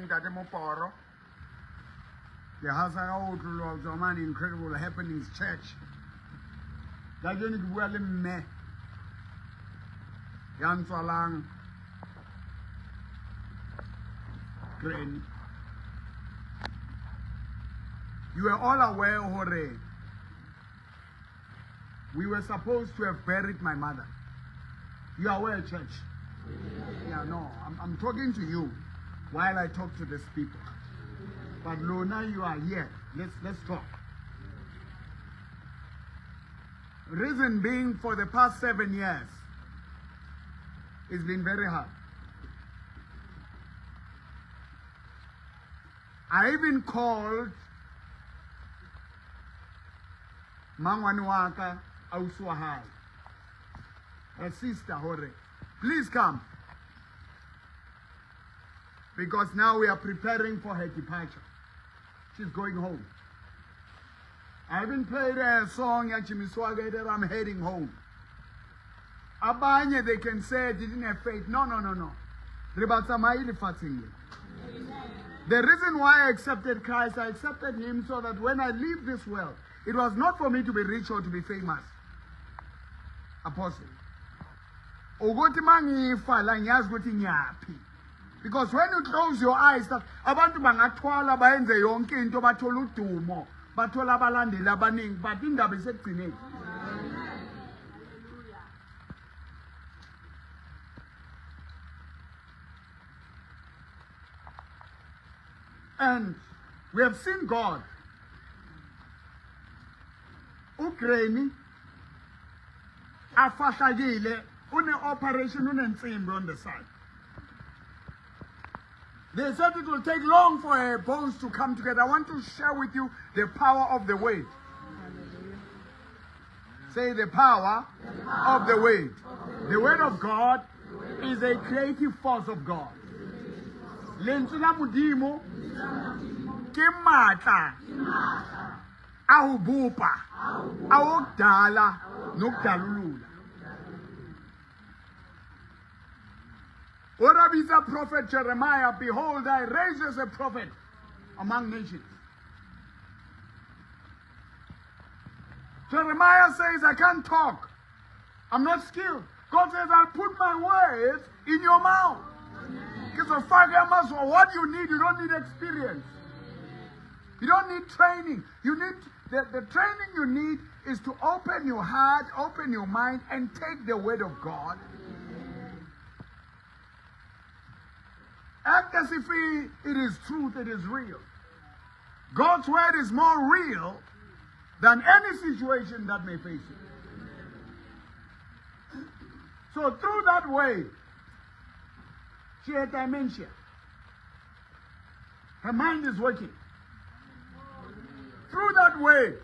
Ntate Moporo. The Hasaka Zaman Incredible Happenings Church. Kajeni ke bua le mme ya ntsalang Granny. You were all aware, Hore, we were supposed to have buried my mother. You are aware, church? Yeah, no, I'm talking to you while I talk to these people. But Lona, you are here. Let's talk. Reason being, for the past 7 years, it's been very hard. I even called Mangwani Waka Auswahai, her sister Hore. Please come. Because now we are preparing for her departure. She's going home. I even played a song, Yachimiswaga, that I'm heading home. Abanye, they can say, didn't have faith. No. The reason why I accepted Christ, I accepted him so that when I leave this world, it was not for me to be rich or to be famous. Apostle. Because when you close your eyes, that abantu bangathwala bayenze yonke into bathola udumo, bathola abalandeli abaningi, but indaba isekugcineni. And we have seen God. Ukraine, afashagile, une operation unensimbi on the side. They said it will take long for her bones to come together. I want to share with you the power of the word. Say the power of the word. The word of God is a creative force of God. Lentula mudimo kimata awubupa awokudala nokudalulula. What is a prophet Jeremiah? Behold, I raise as a prophet among nations. Jeremiah says, I can't talk. I'm not skilled. God says, I'll put my words in your mouth. Because of what you need, you don't need experience. You don't need training. You need the training you need is to open your heart, open your mind, and take the word of God. Act as if it is truth, it is real. God's word is more real than any situation that may face you. So through that way, she had dementia. Her mind is working. Through that way,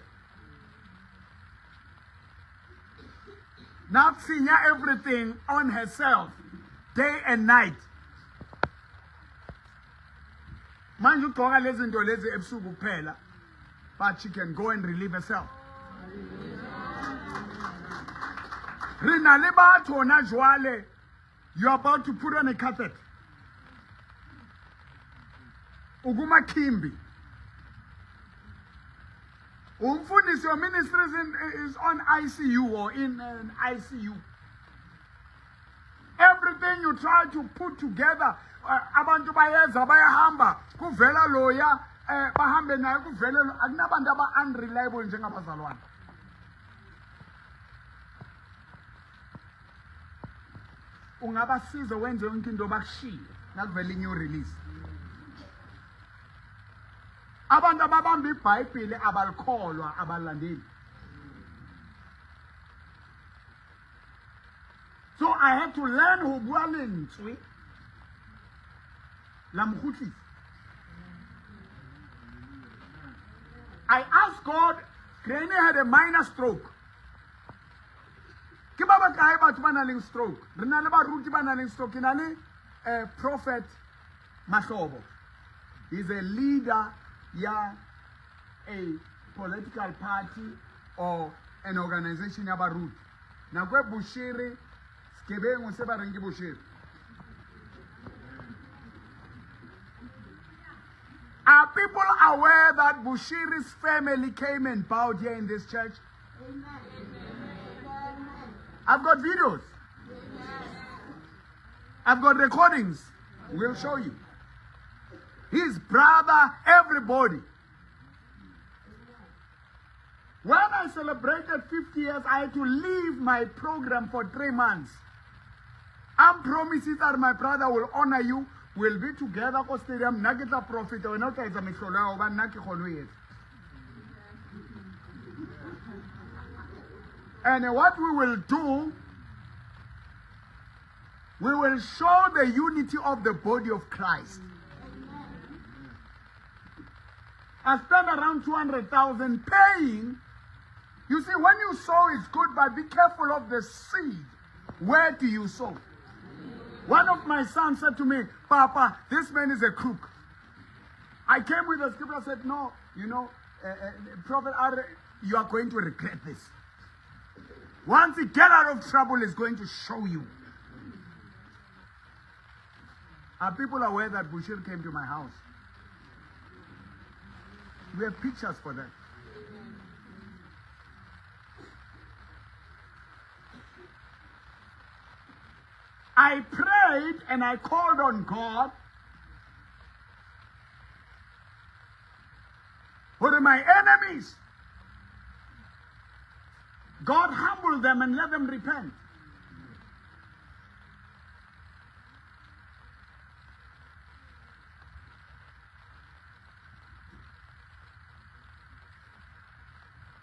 not seeing everything on herself, day and night. Manje ugqoka lezi zinto lezi ebusuku kuphela, but she can go and relieve herself. Rina le batho na jwale, you're about to put on a catheter. Uguma Kimbi. Umfundisi, your ministry is on ICU or in an ICU. Everything you try to put together, abantu bayeza bayahamba kuvela loya bahambe naye kuvela akunabantu aba-unreliable njengabazalwane. Ungabasiza wenze yonke into bakushile nakuvela i-new release. Abantu ababamba iBhayibheli abalikholwa abalandeli. So I had to learn ho bua lentswe la mokhutlisa. I asked God, Granny had a minor stroke. Ke ba bakae batho ba nang le stroke? Re na le baruti ba nang le stroke. Ke na le Prophet Mahlobo. He's a leader, yeah, a political party or an organization ya baruti. Na kwe Bushiri, skebengu se ba reng ke Bushiri. Are people aware that Bushiri's family came and bowed here in this church? Amen. I've got videos. I've got recordings. We'll show you. His brother, everybody. When I celebrated 50 years, I had to leave my program for 3 months. I'm promising that my brother will honor you. We'll be together at the stadium. Nagita profit. And what we will do, we will show the unity of the body of Christ. I spent around 200,000 paying. You see, when you sow, it's good, but be careful of the seed. Where do you sow? One of my sons said to me, Papa, this man is a crook. I came with the scripture and said, no, you know, Prophet Ari, you are going to regret this. Once you get out of trouble, it's going to show you. Are people aware that Bushir came to my house? We have pictures for that. I prayed and I called on God for my enemies. God humbled them and let them repent.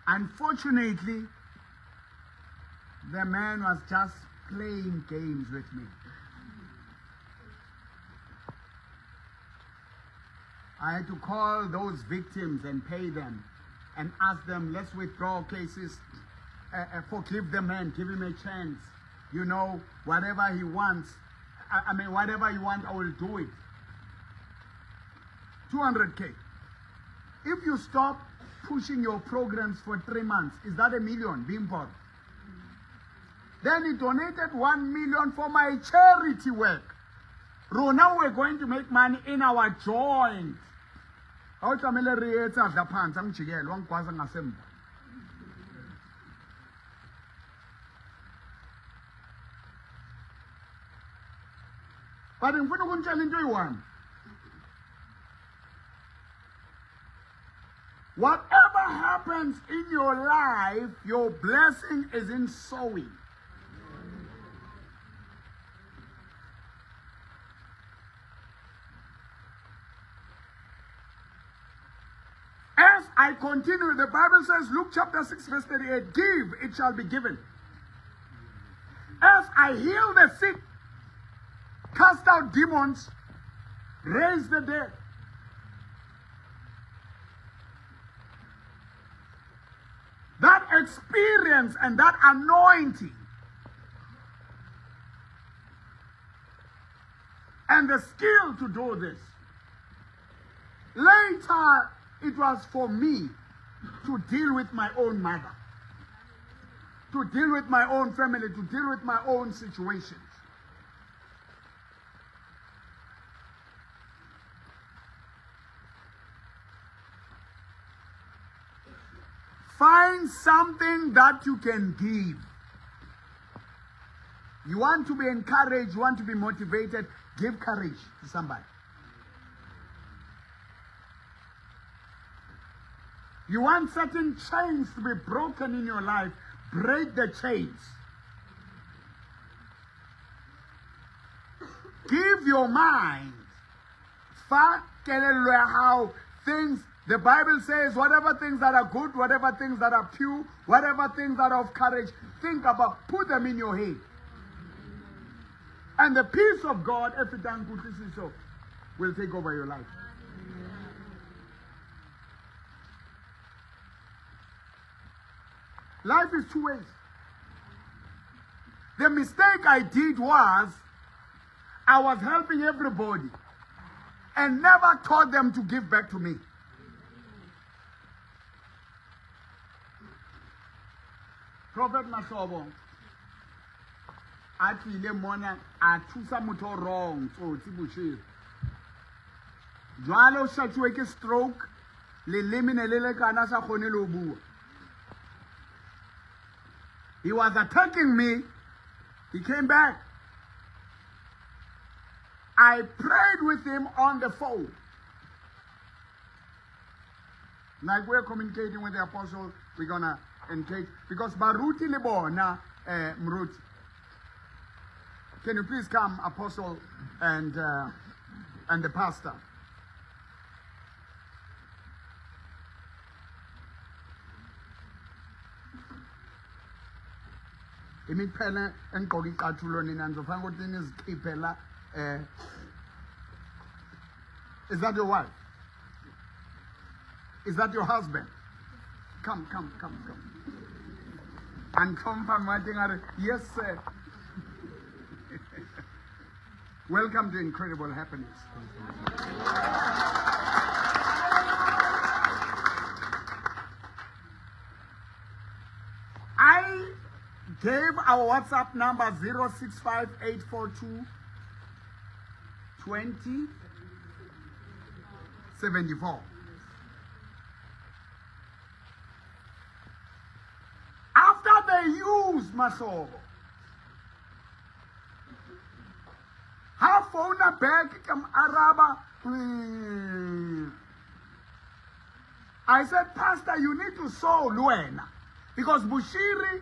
Unfortunately, the man was just playing games with me. I had to call those victims and pay them and ask them, let's withdraw cases, forgive the man, give him a chance. You know, whatever he wants, whatever you want, I will do it. 200K. If you stop pushing your programs for 3 months, is that $1 million being bought? Then he donated 1 million for my charity work. Now we're going to make money in our joint. But I'm going to challenge you one. Whatever happens in your life, your blessing is in sowing. As I continue, the Bible says, Luke chapter 6, verse 38, give, it shall be given. As I heal the sick, cast out demons, raise the dead. That experience and that anointing and the skill to do this. Later, it was for me to deal with my own mother, to deal with my own family, to deal with my own situations. Find something that you can give. You want to be encouraged, you want to be motivated, give courage to somebody. You want certain chains to be broken in your life, break the chains. Give your mind. How things, the Bible says, whatever things that are good, whatever things that are pure, whatever things that are of courage, think about, put them in your head. And the peace of God, if it done good, so will take over your life. Life is two ways. The mistake I did was, I was helping everybody and never taught them to give back to me. Prophet Masobo, actually, the morning, I took some wrong, so Jwale o shatsuwe ke stroke, leleme ne le lekana sa kgone le ho bua. He was attacking me. He came back. I prayed with him on the phone. Like we're communicating with the apostle, we're gonna engage. Because Baruti Libona, Mruti. Can you please come, apostle and the pastor? Imiphela engqoka iqathulo nina nizofana ukuthi nizikhiphela is that your wife? Is that your husband? Come. And come from Martin. Yes, sir. Welcome to Incredible Happiness. I gave our WhatsApp number 065-842-2074. After they used Masobo, half phone back come Araba. I said, Pastor, you need to sow Luena. Because Bushiri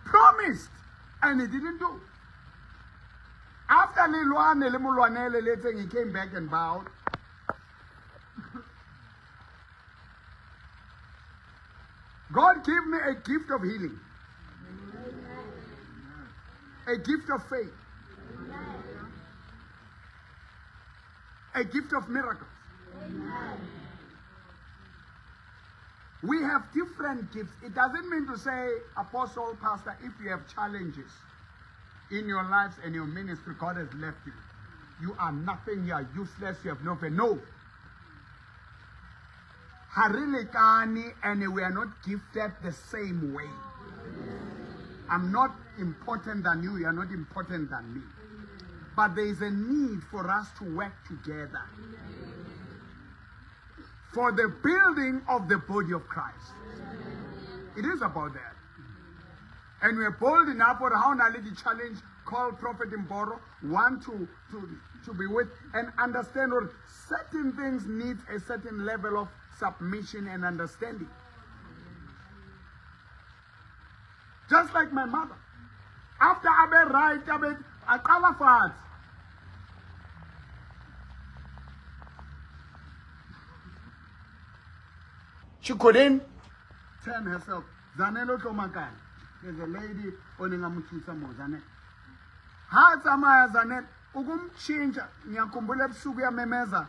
promised and he didn't do. After he came back and bowed. God gave me a gift of healing. A gift of faith. A gift of miracles. We have different gifts. It doesn't mean to say, apostle, pastor, if you have challenges in your lives and your ministry, God has left you. You are nothing, you are useless, you have no faith. No. Harilikani, and we are not gifted the same way. I'm not important than you, you are not important than me. But there is a need for us to work together for the building of the body of Christ. It is about that. And we're bold enough for how the challenge called Prophet Mboro, want to be with and understand or certain things need a certain level of submission and understanding. Just like my mother. After Abe right, Abe Akalafat. She couldn't turn herself. Zanelo Tomakai. There's a lady owning a Mutusa Mozane. Hatsama Zanet, Ugum change, Nyakumbule Sugia Memeza.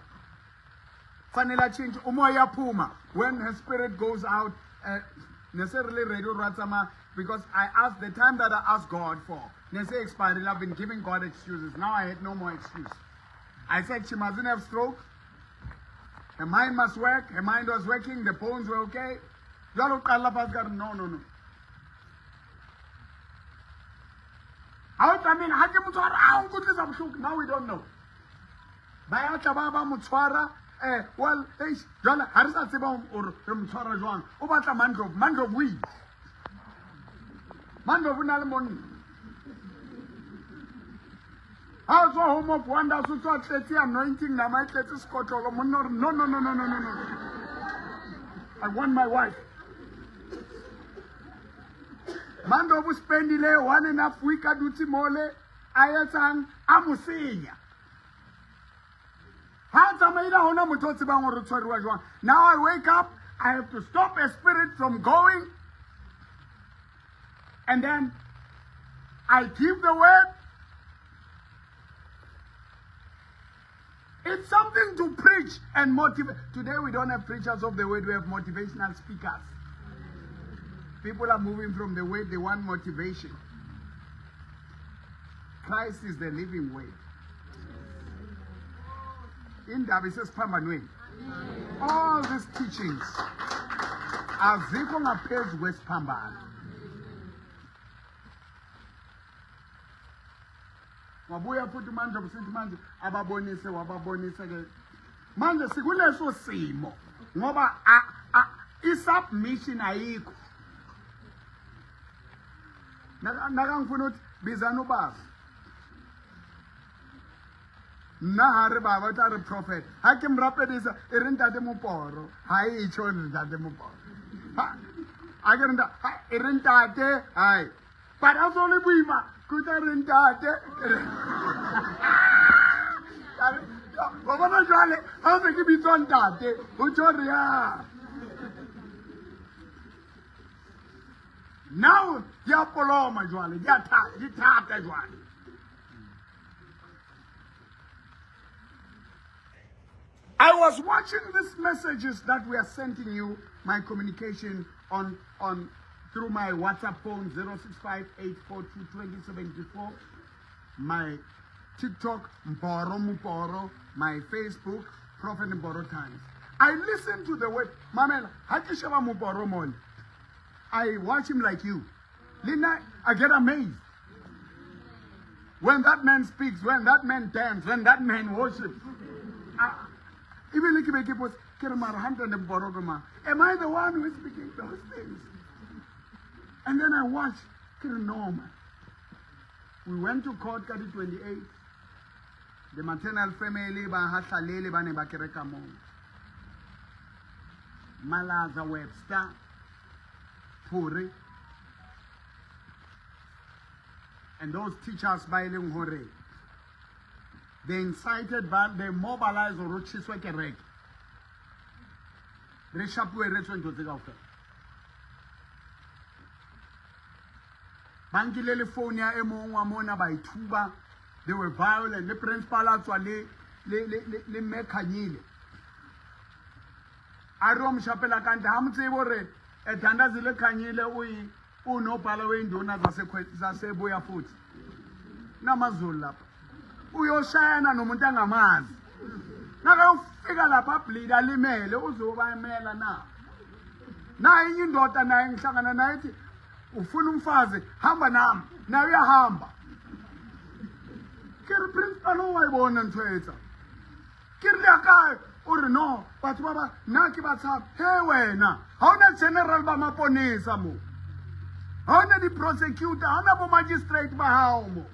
Fanila change, Umoya Puma. When her spirit goes out, necessarily Radio Ratsama, because I asked the time that I asked God for. They say expired, I've been giving God excuses. Now I had no more excuse. I said she mustn't have stroke. Her mind must work. Her mind was working. The bones were okay. No. Now we don't know. Well, I was home of wonder, so anointing, no. I want my wife. Mando bu spendile 1.5 week aduti mole ayatang amusinya. Now I wake up, I have to stop a spirit from going, and then I give the word. It's something to preach and motivate. Today we don't have preachers of the word, we have motivational speakers. People are moving from the word, they want motivation. Christ is the living way. In Davises Pamanwe, all these teachings are Zikong appears West Pamban. wabuya futhi manje usithi manje ababonise wababonise ke manje sikuleso simo ngoba i-submission ayikho nakangifuna ukuthi bizana ubaba nahare baba tla re prophet ha ke mrapedisa e re ntate moporo ha e tsho ntate moporo a ke nda e re ntate hai para so le buima kuta re ntate ba bona jwale ha se ke bitso ntate o tsho re ya now ya poloma jwale ya thata jwale. I was watching these messages that we are sending you, my communication on through my WhatsApp phone 065-842-2074, my TikTok Mporo, my Facebook Prophet Mporo Times. I listen to the word Mamela Hakishaba Mporo Mon. I watch him like you. Lina, I get amazed. When that man speaks, when that man dances, when that man worships. Even if you was am I the one who is speaking those things? And then I watched Norma. We went to court 28. The maternal family Bahasalele Banebakerekamon. Malaza Webster. Puri. And those teachers by Hore. They incited, but they mobilized Orochiswe Kerek. Reshapwe Rechon to the offer. Bankilele Phonia Emo Wamona by Tuba. They were violent. The principal actually le Mekanyile. Arom Chapela Kanta Hamsebore, a Tandazile Kanyile, Uno Palawe Dona Zaseboya foot. Namazula. Uyoshayana nomuntu angamazi nakafika lapha bleed alimele uzobayimela na inye indoda naye ngihlangana naye ethi ufuna umfazi hamba nami naye uyahamba ke principal owayibona ntwetsa ke re yakaya uri no batho baba naki batsapa he wena ha una general ba maponisa mo ha una di prosecutor ha una bo magistrate ba hao mo.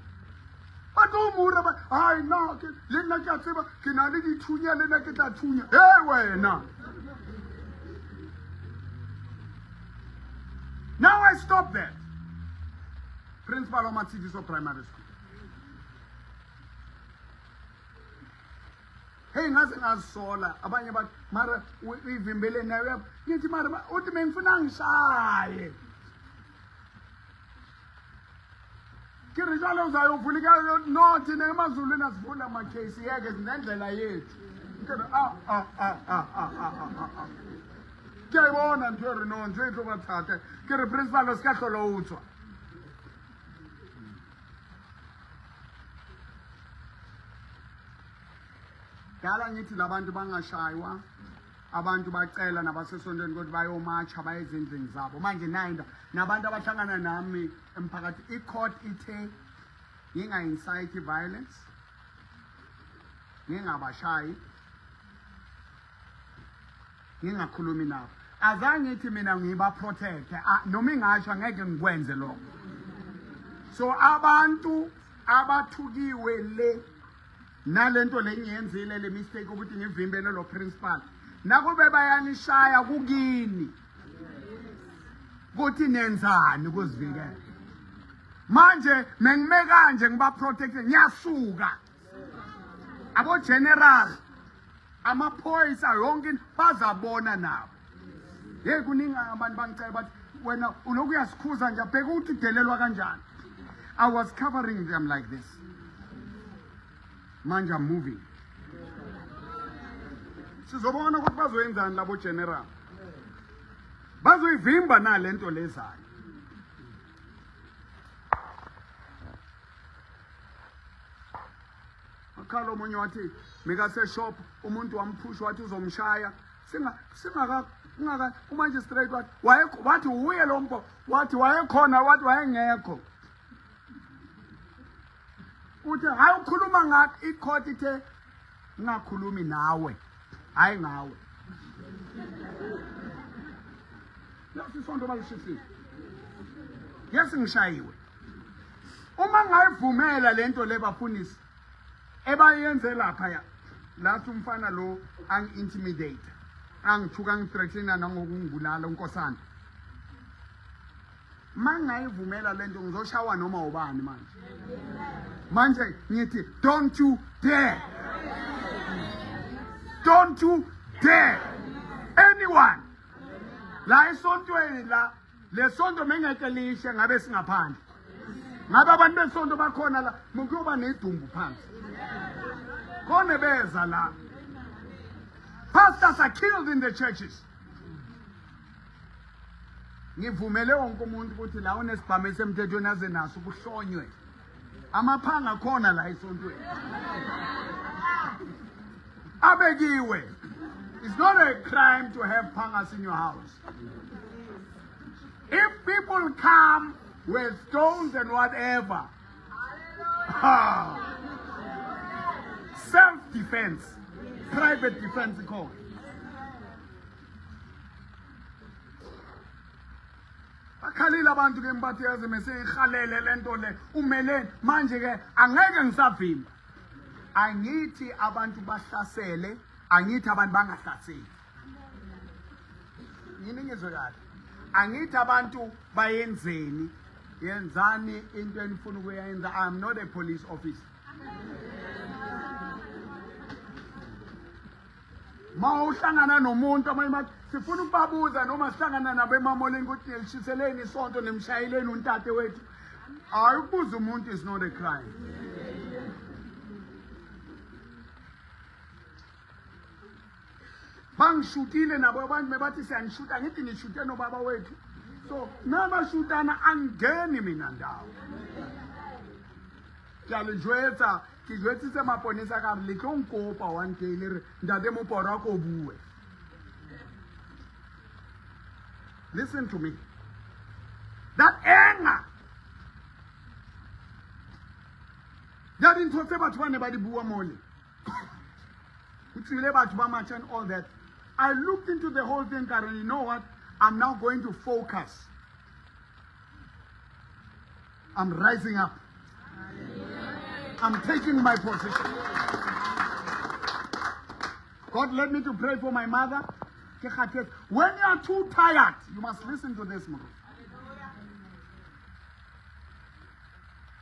But no more about I know Lena Katsiba, Kinadi Tunya, Lena Ketatunya. Hey, where now? Now I stop there. Principal of Matsidiso Primary School. Hey, nothing as solar, Abanya Mara, we've been building area. Yet, Mara, what the men for shy. Kirijalo uzayovulika nothi nemazulwini asifunda amakhesi yeke nendlela yethu. Kuyayibona ntwere no ntwethu bathathe. Kiri principal sikahlolo uthwa. Dala ngithi labantu bangashaywa. Abantu bacela nabasesondweni ukuthi bayomacha bayezindlini zabo manje nayinda nabantu abahlangana nami emphakathi icourt ithe nginga incite violence ngingabashayi ngingakhulumi nabo azange ithi mina ngiba protect noma ingasho ngeke ngikwenze lokho so abantu abathukiwe le nalento lengiyenzile le mistake ukuthi ngivimbele lo principal nakube bayanishaya kukini kuthi nenzani ukuzivikela manje mengime kanje ngiba protect ngiyasuka abo general amaphoyisa yonke bazabona nabo hey kuninga abantu bangicela bathi wena uloku uyasikhuza nje abheka ukuthi udelelwa kanjani. I was covering them like this manje I'm moving. Sizobona ukuthi bazoyenzani labo general bazoyivimba na lento lezayo akhala omunye wathi mika se shop umuntu wamphusha wathi uzomshaya singaka umagistrate wathi uye lompo wathi wayekhona wathi wayengekho uthi hayi ukhuluma ngathi icourt ithe ngakhulumi nawe hayi ngawe Yasisonto balishisiwe Yes ngishayiwe Uma ngayivumela lento lebafundisi ebayenze lapha ya lathi umfana lo angi-intimidate angithuka ngithreathena nangokungibulala unkosana mangayivumela lento ngizoshawa noma ubani manje ngithi don't you dare anyone la esontweni la lesonto mengeke lishe ngabe singaphandle ngabe abantu besonto bakhona la mukuyoba nedumbu phansi khona beza la pastors are killed in the churches ngivumele wonke umuntu ukuthi la unesibhamu esemthethweni aze naso kuhlonywe amaphanga khona la esontweni abekiwe it's not a crime to have pangas in your house if people come with stones and whatever self-defense private defense code bakhalile abantu ke mbathi yazi meseyikhalele lento le umele manje ke angeke ngisavimba angithi abantu bahlasele angithi abantu bangahlaseli yini ngizwe kahle angithi abantu bayenzeni yenzani into enifuna ukuyenza I'm not a police officer ma uhlangana nomuntu amayimathi sifuna ukubabuza noma sihlangana nabo emamoleni ukuthi nishiseleni isonto nemshayeleni untate wethu ayikubuza umuntu is not a crime bangishutile nabo abantu mebathi siyanishuta ngithi nishute nobaba wethu so nabashutana angeni mina ndawo Jalejwetsa ke jwetsitse maponesa ka le tlo nkopa one day le re ndate moporo ko bue listen to me that anger that dintho tse batho ba ne ba di bua mole o tsile batho ba matcha and all that I looked into the whole thing and you know what I'm now going to focus I'm rising up I'm taking my position. God led me to pray for my mother. When you are too tired, you must listen to this man.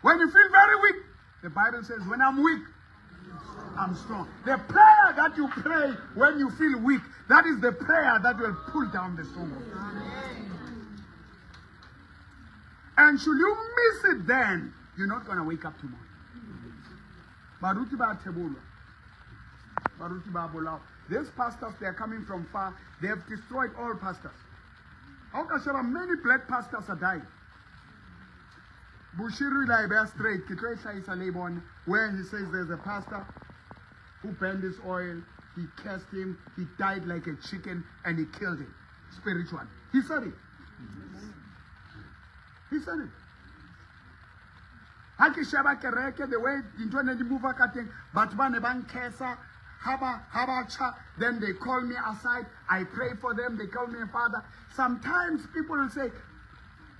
When you feel very weak, the Bible says, when I'm weak, I'm strong. The prayer that you pray when you feel weak, that is the prayer that will pull down the stronghold. And should you miss it then, you're not going to wake up tomorrow. Baruti ba Tebula. Baruti ba Bolao. These pastors, they are coming from far. They have destroyed all pastors. Okashara, many black pastors are dying. Bushiru Laibea Strait, Kitresha is a Labon, where he says there's a pastor who burned his oil, he cursed him, he died like a chicken, and he killed him spiritually. He said it. He said it. The way into move cutting, but then they call me aside. I pray for them. They call me a father. Sometimes people will say,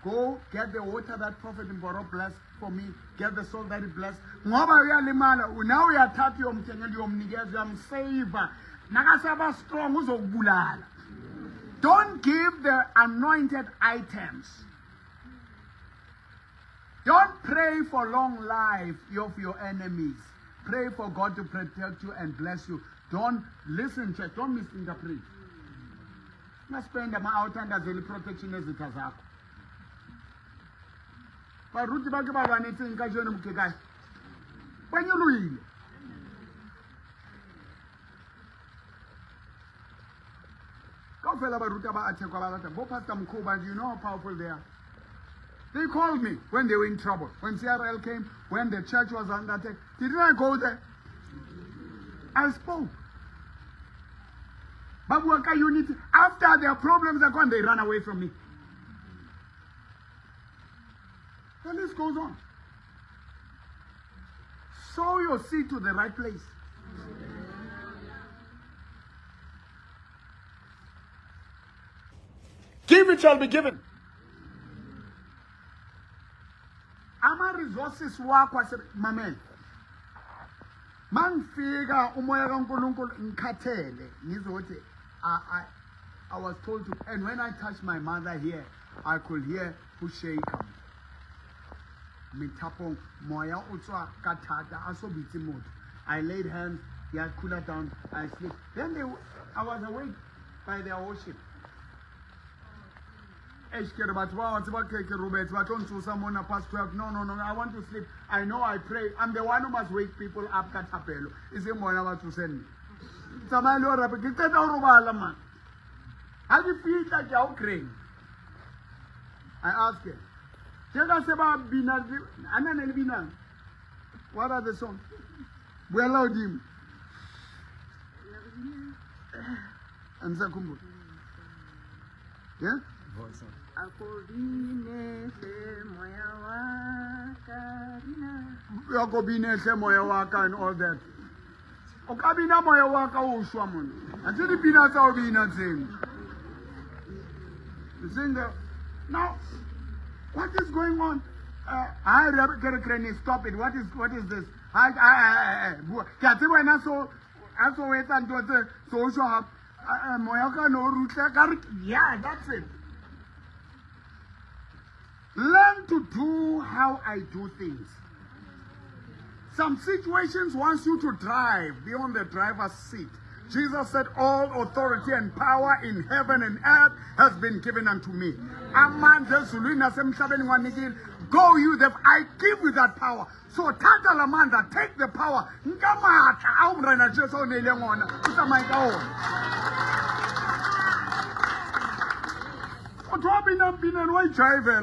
"Go get the water that Prophet Mboro blessed for me. Get the soul that he blessed." Now we are taught you savor. Nagasaba strong. Don't give the anointed items. Don't pray for long life of your enemies. Pray for God to protect you and bless you. Don't listen, church. Don't misinterpret. Not spend them out under the protection as it has happened. But Ruti Bagaba needs to encourage you. When you read, go fella Barutaba Achakalata, Bopasta Mkuba, you know how powerful they are. They called me when they were in trouble. When CRL came, when the church was under attack. Didn't I go there? I spoke. Babuaka Unity, after their problems are gone, they ran away from me. The list goes on. sow your seed to the right place. Give, it shall be given. Ama-resources wakho mamela. Mangifika umoya kaNkulunkulu ngikhathele ngizothi I was told to, and when I touched my mother here, I could hear who shake come. Mitapong moya utswa kathata aso bitsi motho. I laid hands, he had cooler down, I slept. Then I was awake by their worship. No, I want to sleep. I know I pray. I'm the one who must wake people up. Is it more about to send me? How do you feel like you're crying? I asked him. What are the songs? We allowed him. And Zakumbu. Yeah? Yakobinese moya waka and all that. Okabina moya waka ushwamun. Until the peanuts are being the same. You sing there. Now, what is going on? I get a cranny, stop it. What is this? Yeah, that's it. Learn to do how I do things. Some situations wants you to drive beyond the driver's seat. Jesus said, all authority and power in heaven and earth has been given unto me. Go you, I give you that power. So Tata Lamanda, take the power.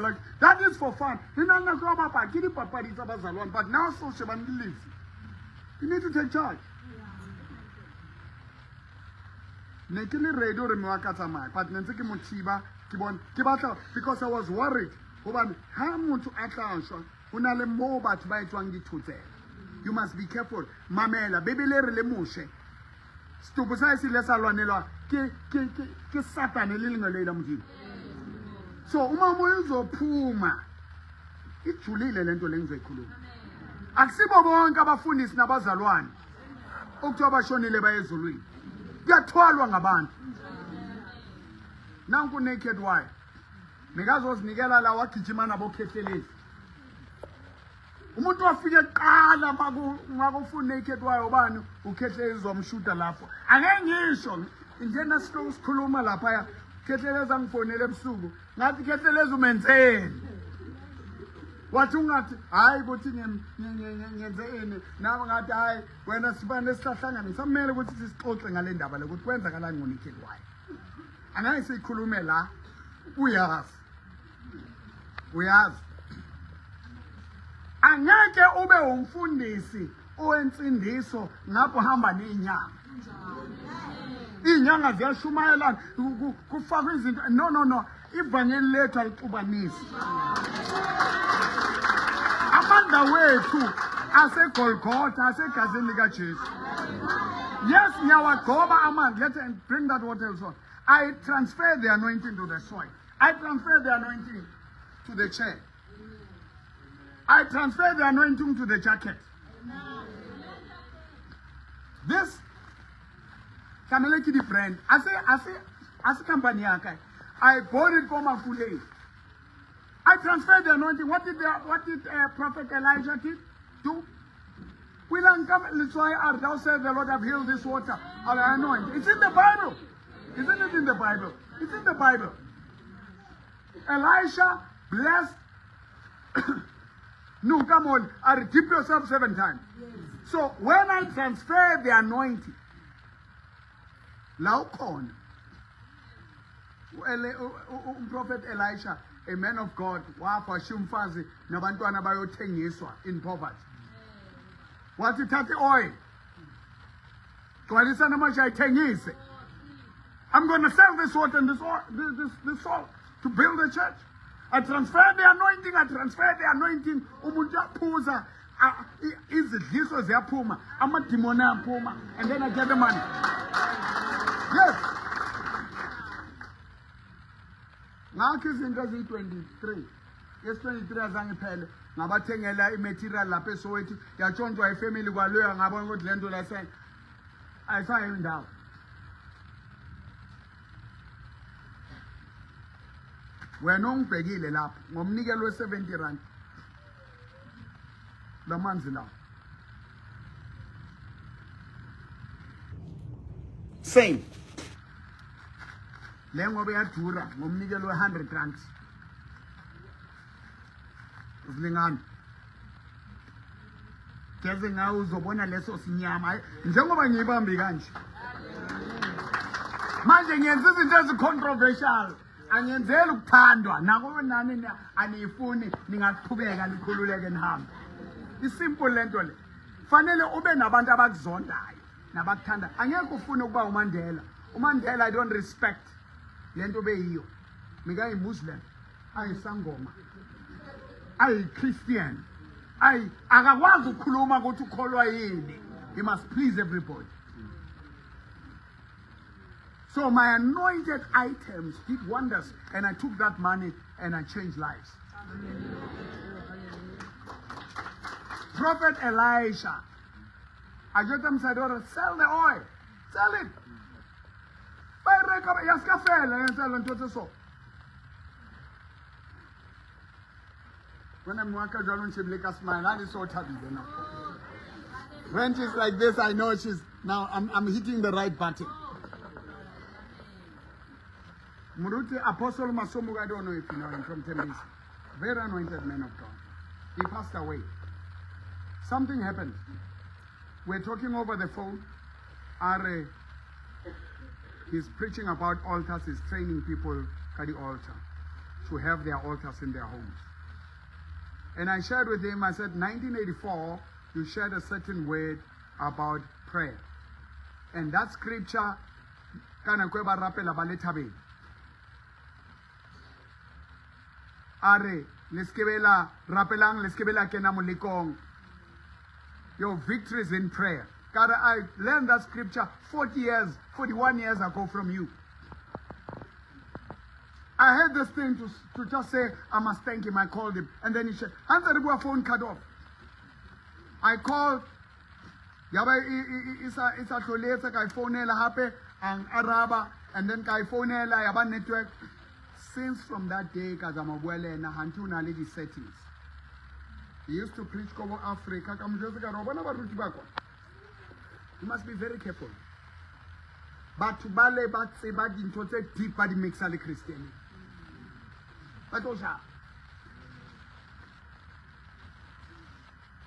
Like that is for fun. But now so Shaban lives. You need to take charge. Because I was worried. You must be careful. Mamela, baby le mushe. So umamoyuzophuma ijulile lento lengizoyikhuluma. Akusibo bonke abafundisi nabazalwane okuthiwa bashonile bayezulwini. Kuyathwalwa ngabantu. Nanku naked wife. Nikazozinikela la wagijima nabokhethelezi. Umuntu wafike eqala makufuna naked wife ubani ukhethelezi zomshuta lapho. Angeke ngisho njena sikhuluma lapha Kethelezi angifonele ebusuku ngathi Kethelezi umenzeni wathi ungathi hayi ukuthi ngenzeni nami ngathi hayi wena sibane sihlahlangane samele ukuthi sisixoxe ngale ndaba le ukuthi kwenzakalani ngoNaked Wife angeke sikhulume la uyazi angeke ube umfundisi owensindiso ngapho hamba nezinyanga inyanga ziyashumayelana kufakwa izinto no ivangeli lethu alixubanisi amandla wethu asegolgotha asegazini likaJesu. Yes, nyawagoba amandla. Let's bring that water also. I transfer the anointing to the soil. I transfer the anointing to the chair. I transfer the anointing to the jacket. This Kameleki the friend. I say company. I bought it from a Fulay. I transferred the anointing. What did Prophet Elijah do? We don't come. That's why thou said the Lord have healed this water. I'll anoint. It's in the Bible. Isn't it in the Bible? It's in the Bible. Elisha blessed. No, come on. I dip yourself 7 times. Yes. So when I transfer the anointing, Laukon, Prophet Elisha, a man of God, in poverty. What is that oil? I'm going to sell this water and this salt to build a church. I transfer the anointing. Umuja puza izidliso ziyaphuma, amadimoni ayaphuma, and then I get the money. Yes. Ngakho izinto eziyi-23 yes-23 azange iphele ngabathengela i-material lapha eSoweto yatshontshwa ifamily kwaloya ngabona ukuthi le nto ayisayo indawo. Wena ongibhekile lapha ngomnikelo we-R70 lamanzi lawo. Same. Le ngoba yadura ngomnikelo we-R100. Uzilingana. Keze ngawe uzobona leso sinyama njengoba ngiyibambi kanje. Manje ngenza izinto ezi-controversial. Angenzeli ukuphandwa nako nani aniyifuni ningaqhubeka nikhululeke nihambe. Isimple lento le. Fanele ube nabantu abakuzondayo nabakuthanda. Angeke ufune ukuba uMandela. uMandela I don't respect lento beyiyo. Mika Muslim, ayisangoma. Christian. Akakwazi ukukhuluma ukuthi ukholwa yini. He must please everybody. So my anointed items did wonders, and I took that money and I changed lives. Prophet Elisha, I just said, sell the oil, sell it. When I'm walking down, she make a smile. That is so happy. When she's like this, I know now I'm hitting the right button. Muruti Apostle Masomu, I don't know if you know him, from Tembisi. Very anointed man of God. He passed away. Something happened. We're talking over the phone. He's preaching about altars. He's training people at the altar to have their altars in their homes. And I shared with him, I said, 1984, you shared a certain word about prayer. And that scripture, kana kweba rapela baletabe. Are, leskebela rapelang, leskebela kena mulikong. Your victory is in prayer. God, I learned that scripture 41 years ago from you. I heard this thing to just say, I must thank him. I called him. And then he said, answer the phone cut off. I called. Yaba it's a toleta kai phonela hape and Araba and then kai phonela yaba network. Since from that day, Kazamabwele na hantuna lady settings. He used to preach over Africa. You must be very careful. But to bale but say but in total deep body makes a Christian. But also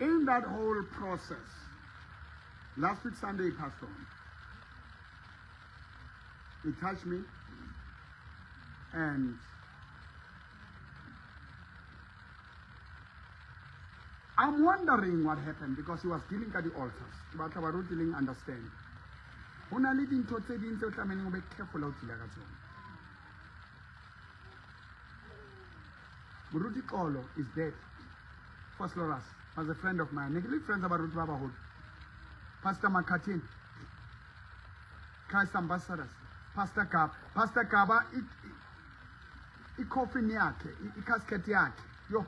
in that whole process, last week Sunday he passed on. He touched me and I'm wondering what happened because he was dealing at the altars. But I didn't understand. Una leading to say the be careful out there. Muruti Kolo is dead. First Loras was a friend of mine. Negative friends about Ruti Babahood. Pastor Makatin. Christ ambassadors. Pastor Kaba, coffin yake, casket yake. Yo.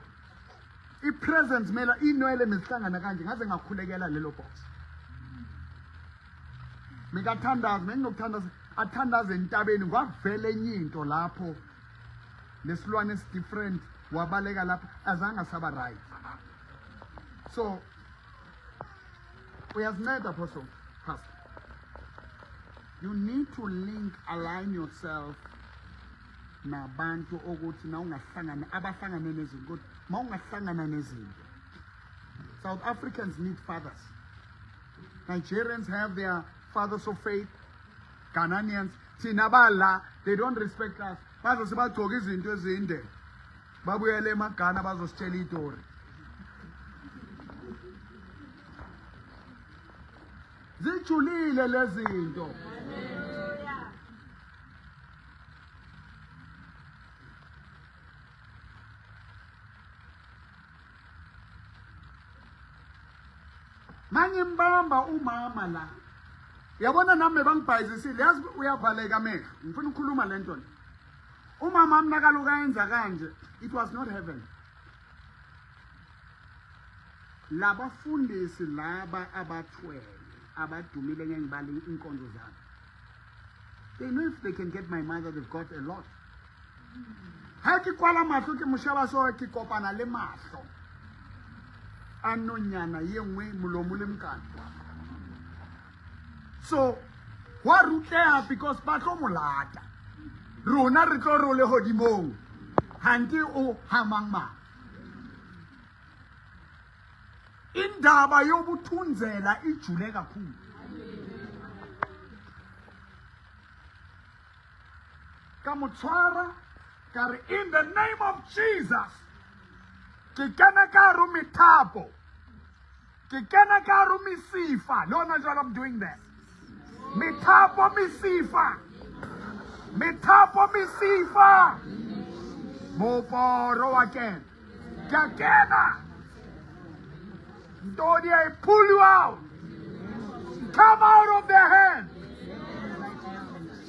I-presence mela inoele misihlangana kanje ngaze ngakhulekelela lelo box. Mikathandaza ngokuthandaza athandaza entabeni kwavela enye into lapho lesilwane is different wabaleka lapho azange saba right. So we have met Apostle Pastor. You need to align yourself nabantu ukuthi na ungahlangana abahlangane nezinto mawungahlangana nezinto. South Africans need fathers. Nigerians have their fathers of faith. Ghanaians tinabala, they don't respect us. Bazo sibagcoka izinto ezinde babuyele emaGhana bazositshela istory. Zijulile lezinto. ngimbamba umama la. Yabona nami bangibhayizisile. Yazi uyavaleka amehlo. Ngifuna ukukhuluma le nto. Umama amnakaluka yenza kanje. It was not heaven. Laba fundisi laba abathwele abadumile ngengibali inkonzo zabo. They know if they can get my mother, they've got a lot. Ha ke kwala mahlo ke moshaba so ke kopana le mahlo. Anonyana ye nngwe molomo le mkana. So wa ruteha because ba tlo molata. Rona re tlo role hodimong. Hanti o hamangma. Indaba yobuthunzela ijule kakhulu. Kamutswara kare in the name of Jesus. Ke kana ka rumi tapo. Ke kana ka rumi sifa. No, not what I'm doing there. Mi tapo mi sifa. Mi tapo mi sifa. Moporo again. Kakena. Dodi, I pull you out. Come out of their hands.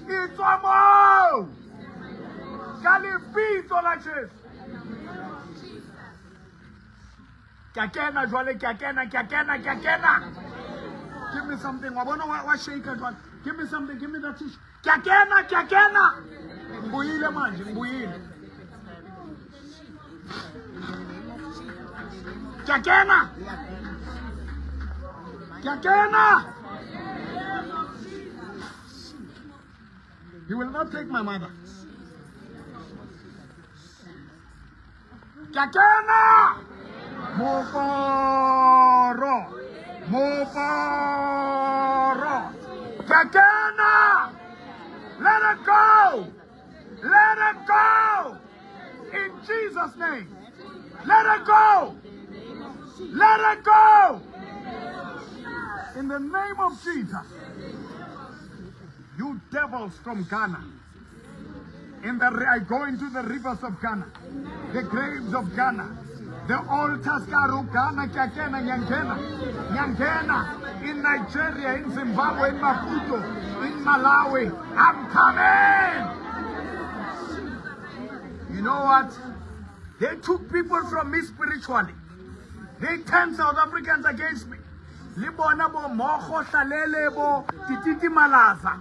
It's a mouth. Calipito like this. Kakena, Jolie, Kakena. Give me something. I want to shake it. Give me something. Give me that tissue. Kakena. Mbuile manje, mbuile. Kakena. You will not take my mother. Kakena! Moporo! Kakena! Let it go! Let it go! In Jesus' name! Let it go! Let it go! In the name of Jesus. You devils from Ghana. I go into the rivers of Ghana, the graves of Ghana, the altars Ghana, Nyangena, in Nigeria, in Zimbabwe, in Maputo, in Malawi. I'm coming. You know what? They took people from me spiritually. They turned South Africans against me. Libona bo mogo hlalele bo tititi malaza.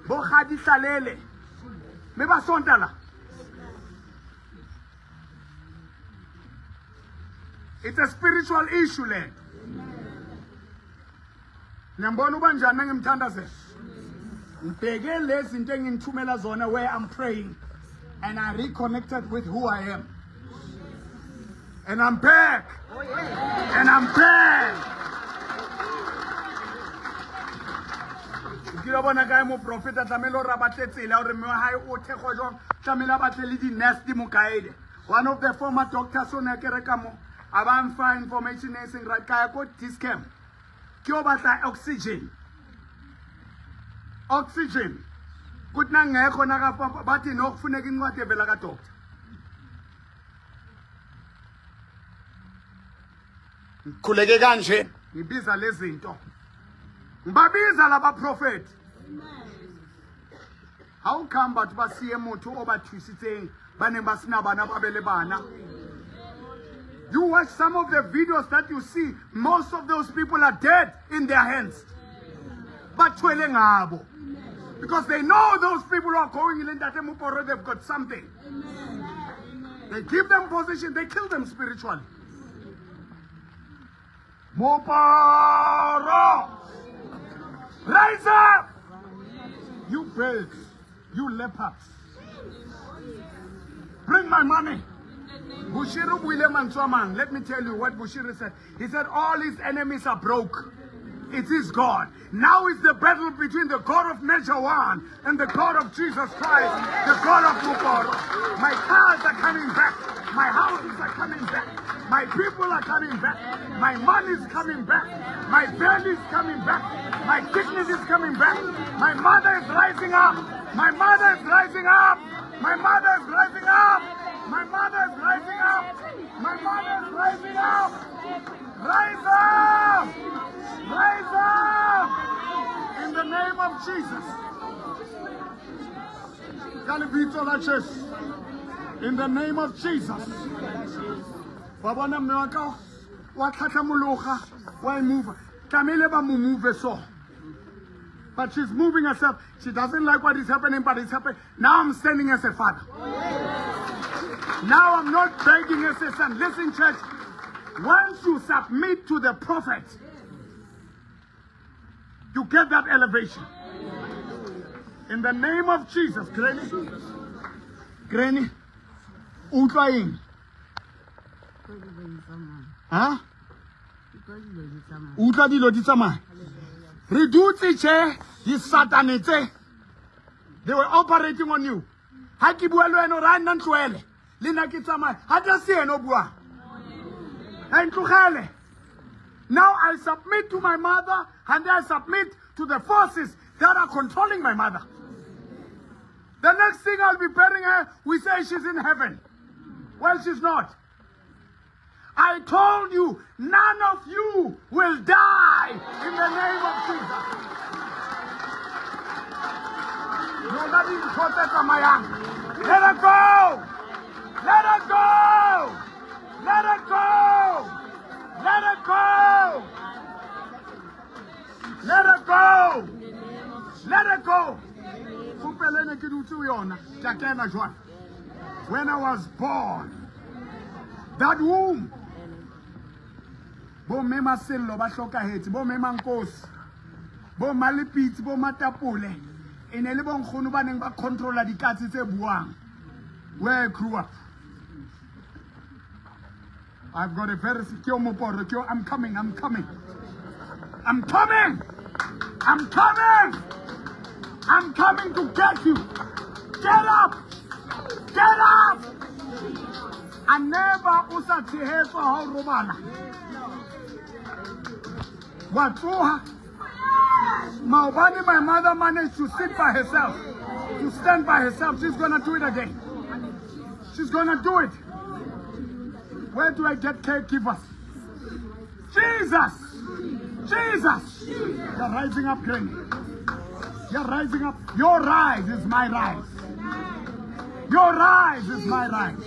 Bo khadi hlalele. Me ba sontala. It's a spiritual issue le. Nyambona ubanjani ngimthandaze. Ngibheke lezi zinto engithumela zona where I'm praying and I reconnected with who I am. And I'm back. And I'm back. One of the former doctors on Kerekamo, I'm fine information saying right kaya ko discam. Kyo batla oxygen. Oxygen. Good na ngekho nakapha bathi nokufuneka incwadi evela ka doctor. Khuleke kanje ngibiza lezi zinto. Ngibabiza laba prophet. How come but basiye motho obathusitseng bane basina bana babele bana? You watch some of the videos that you see, most of those people are dead in their hands. But because they know those people who are going in that Muporo, they've got something. They give them position, they kill them spiritually. Muporo! Rise up! You birds, you leopards. Bring my money. Bushiru William Answaman, let me tell you what Bushiru said. He said all his enemies are broke. It is God. Now is the battle between the God of Measure One and the God of Jesus Christ, the God of Muporo. My cars are coming back. My houses are coming back. My people are coming back. My money is coming back. My belly is coming back. My kidneys is coming back. My mother is rising up. My mother is rising up. My mother is rising up. My mother is rising up. My mother is rising up. Rise up. Rise up! In the name of Jesus. In the name of Jesus. Babana mwaka wakata muluha why move. Kamele ba move so. But she's moving herself. She doesn't like what is happening, but it's happening. Now I'm standing as a father. Now I'm not begging as a son. Listen, church. Once you submit to the prophet, you get that elevation. In the name of Jesus. Granny. Utlaing. Huh? Utla dilo di sama. Reduce che di satanete. They were operating on you. Haki buelo eno ran nan tuele. Lina kitama. Hata si eno bua. Now I submit to my mother and I submit to the forces that are controlling my mother. The next thing I'll be burying her, we say she's in heaven. Well, she's not. I told you, none of you will die in the name of Jesus. Nobody protect my young. Let her go! Let her go! Let her go! Let her go! Let her go! Let her go! When I was born, that womb, bo mema sello ba hloka hetse, bo mema nkosi, bo malipitsi, bo matapole, ene le bo nkgono ba neng ba controlla dikatse tse buang. Where I grew up. I've got a very secure moporo. I'm coming. I'm coming. I'm coming. I'm coming. I'm coming to get you. Get up. Get up. I never usa tiheso how robana. Watuha. Maubani, my mother managed to sit by herself, to stand by herself. She's gonna do it again. She's gonna do it. Where do I get caregivers? Jesus! Jesus! You're rising up, Granny. You're rising up. Your rise is my rise. Your rise is my rise.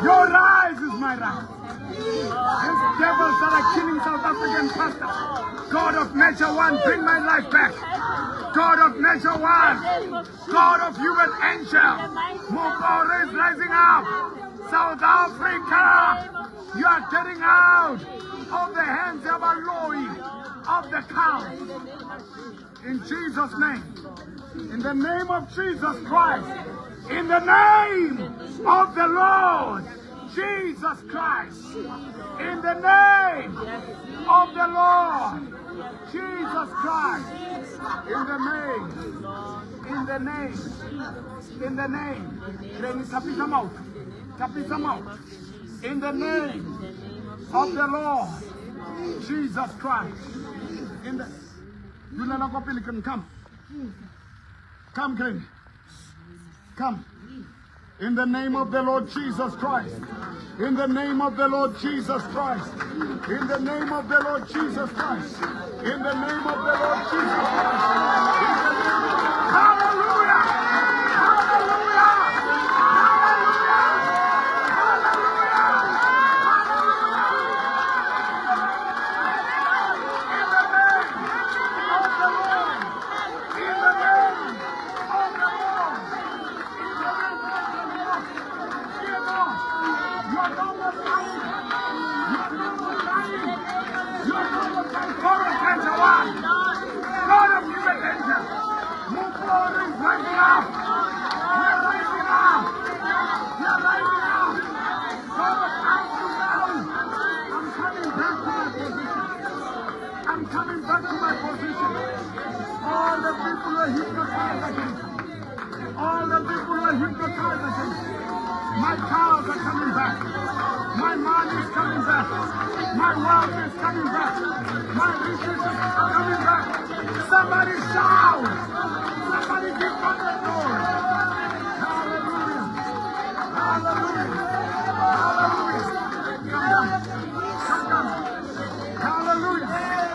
Your rise is my rise. These devils that are killing South African pastors. God of Nature One, bring my life back. God of Nature One. God of Human Angel. Mopore is rising up. South Africa, you are getting out of the hands of a lorry, of the cow. In Jesus' name. In the name of Jesus Christ. In the name of the Lord Jesus Christ. In the name of the Lord Jesus Christ. In the name. In the name. In the name. In the name of the Lord Jesus Christ. In the come. Come, Granny. Come. In the name of the Lord Jesus Christ. In the name of the Lord Jesus Christ. In the name of the Lord Jesus Christ. In the name of the Lord Jesus Christ. Hallelujah! Hallelujah! God of human nature, move forward, rising up. We're rising up. We're rising up. God of ups and downs. I'm coming back to my position. I'm coming back to my position. All the people were hypnotized again. All the people were hypnotized again. My cows are coming back. My money is coming back. My wealth is coming back. My riches are coming back. Somebody shout. Somebody give God the glory. Hallelujah. Hallelujah. Hallelujah. Come down. Come down. Hallelujah.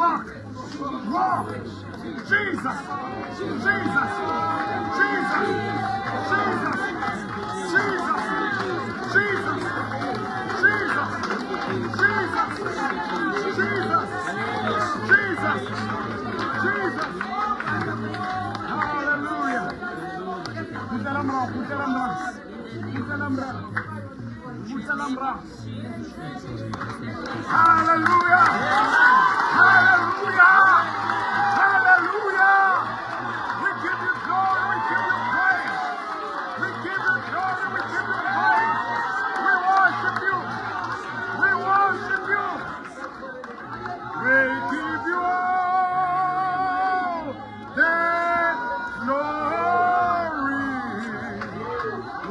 Walk. Walk. Jesus. Jesus. Jesus. Jesus. Jesus. Jesus. Jesus. Jesus. Jesus. Jesus. Jesus. Hallelujah. Hallelujah. Hallelujah. Hallelujah. We give you glory. We give you praise. We give you glory. We give you praise. We worship you. We worship you. We give you all the glory.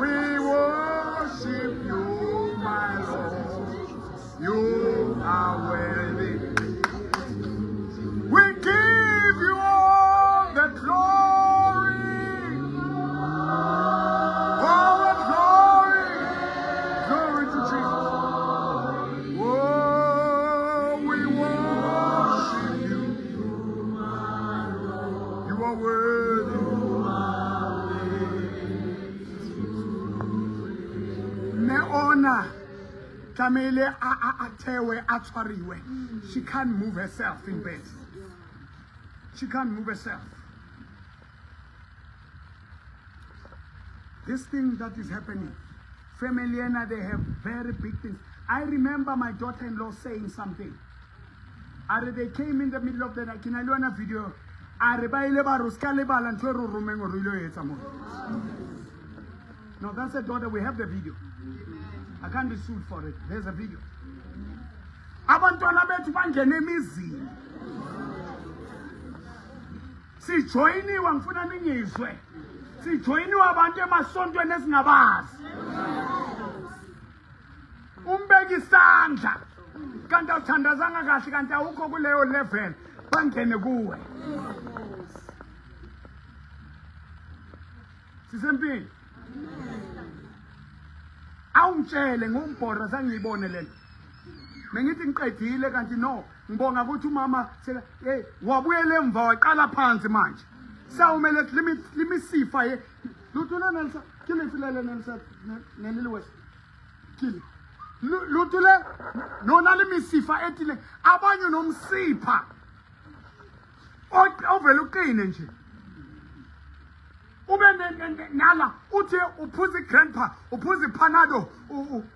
We worship you, my Lord. You are worthy. We give you all the glory. All the glory. Glory to Jesus. Oh, we worship you. You are worthy. Ne honor. Tamele atewe atwariwe. She can't move herself in bed. She can't move herself. This thing that is happening, family and they have very big things. I remember my daughter-in-law saying something. They came in the middle of the night. Can I learn a video? No, that's a daughter. We have the video. I can't be sued for it. There's a video. Abantwana bethu bangena emizini. Sijoyiniwe ngifuna ningizwe. Sijoyiniwe abantu emasontweni esingabazi. Umbeki isandla. Kanti awuthandazanga kahle kanti awukho kuleyo level bangene kuwe. Sisempini. Awungitshele ngombhora sangiyibone lento. Mengithi ngiqedile kanti no ngibonga ukuthi umama hey wabuyela emva waqala phansi manje. Sawumele limisifa ye. Luthula Nelsa kile filele Nelsa nelilwes. Kile. Luthule nona limisifa etile abanye nomsipha. Ovela uqine nje. Ube nala uthi uphuza igrandpa uphuza ipanado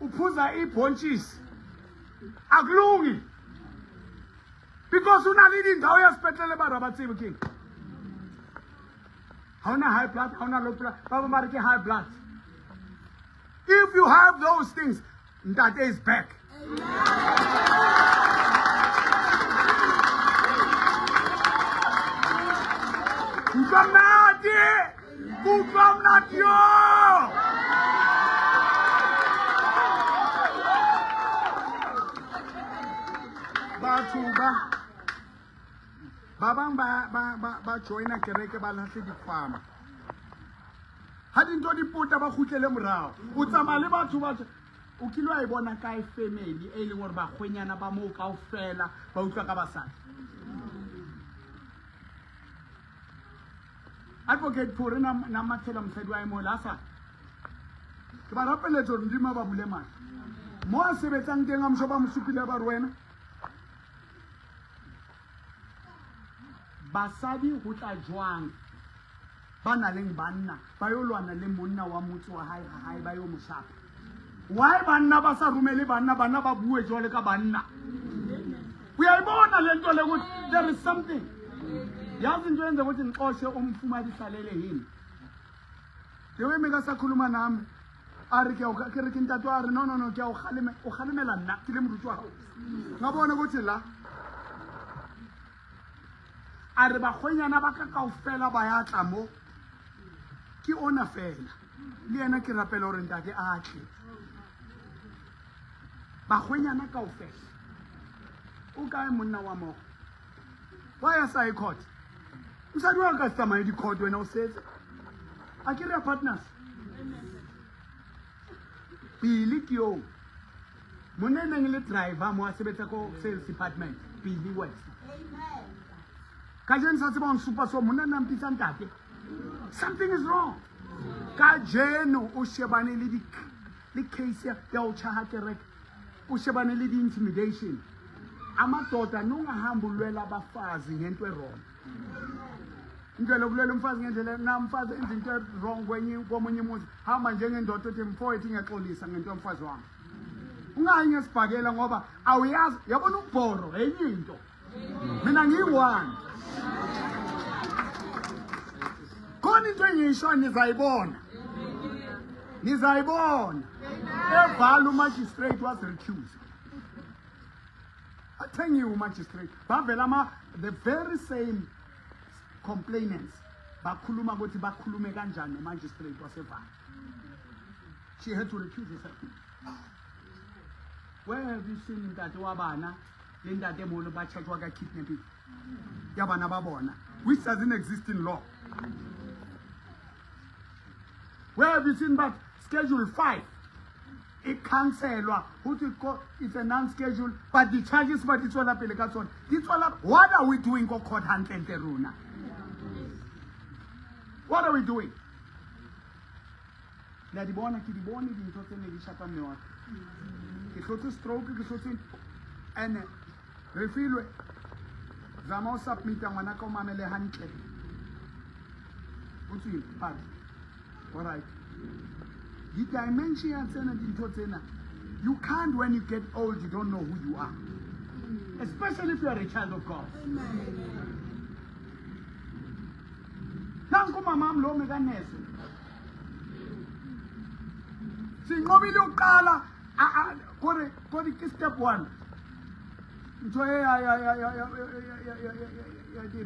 uphuza ibhonchisi akulungi because unalini indawo yasiphetele barabatsibi king hawuna high blood hawuna low blood baba mari ke high blood. If you have those things Ntate is back. From not you. Batuba. Babang ba joina kereke ba lahle difama. Ha dinto di puta ba khutlele morao. O tsamaya le batho ba o kilwa e bona kae family e leng hore ba khwenyana ba mo kaofela ba utlwa ka basadi. Advocate Pore na mathela mosadi wa emo lasa. Ke ba rapeletsa hore ndimo ba bule mane. Mo a sebetsang teng a mosho ba mosupile ba rwena. Basadi ho tla jwang ba na leng banna ba yo lwana le monna wa motse wa hae ba yo moshapa. Why banna ba sa rumele banna ba bue jwale ka banna. We are bona le nto le ukuthi there is something. Yazi into yenza ukuthi ngiqoshe umfumadi salele yini. Dewe meka sakhuluma nami. Ari ke re ke ntatwa ari no ke o khalemela nna ke le motho wa hao. Ngabona ukuthi la ari ba khonyana ba ka kaofela ba ya tla mo. Ke ona fela. Le yena ke rapela hore ntate a tle. Ba khonyana kaofela. O kae monna wa mo? Why are I court? Msadi wa ka tsamaye di court wena o setse. A ke re partners. Pili ke yo. Moneneng le driver mo a sebetsa ko sales department. Pili West. Kajeni sa tseba super so monna na mpitsa ntate. Something is wrong. Kajeni o shebane le case ya o chaha kereke. O shebane le di intimidation. Amadoda nongahamba ulwela abafazi ngento errong. Into lokulela umfazi ngendlela namfazi enza into wrong komunye umuntu hamba njengendoda ethi mfowethu ngiyaxolisa ngento yomfazi wami. Ungayi ngesibhakela ngoba awuyazi yabona ubhoro enye into. Mina ngiyi-one. Khona into engiyisho nizayibona. Nizayibona. Evalu magistrate was recused. I tell you, magistrate, the very same complainants, bakhuluma ukuthi bakhulume kanjani magistrate waseValu. She had to recuse herself. Where have you seen that wabana lendate emolo bachatshwa ka kidnapping? Yabana babona, which doesn't exist in law. Where have you seen that Schedule 5? It cancelwa. It's a non-schedule, but the charges but it's all up in the what are we doing for court hunting Teruna? What are we doing? La di buona chi di buoni di intotte ne diciamo me che sotto stroke che sotto and refilwe zama submita ngwana ka mamele hantle utsi but all right the dimension tsena di ntotsena you can't when you get old you don't know who you are, especially if you are a child of God. Nanku mama lo mekanese sinqobile uqala kore step 1 nto ya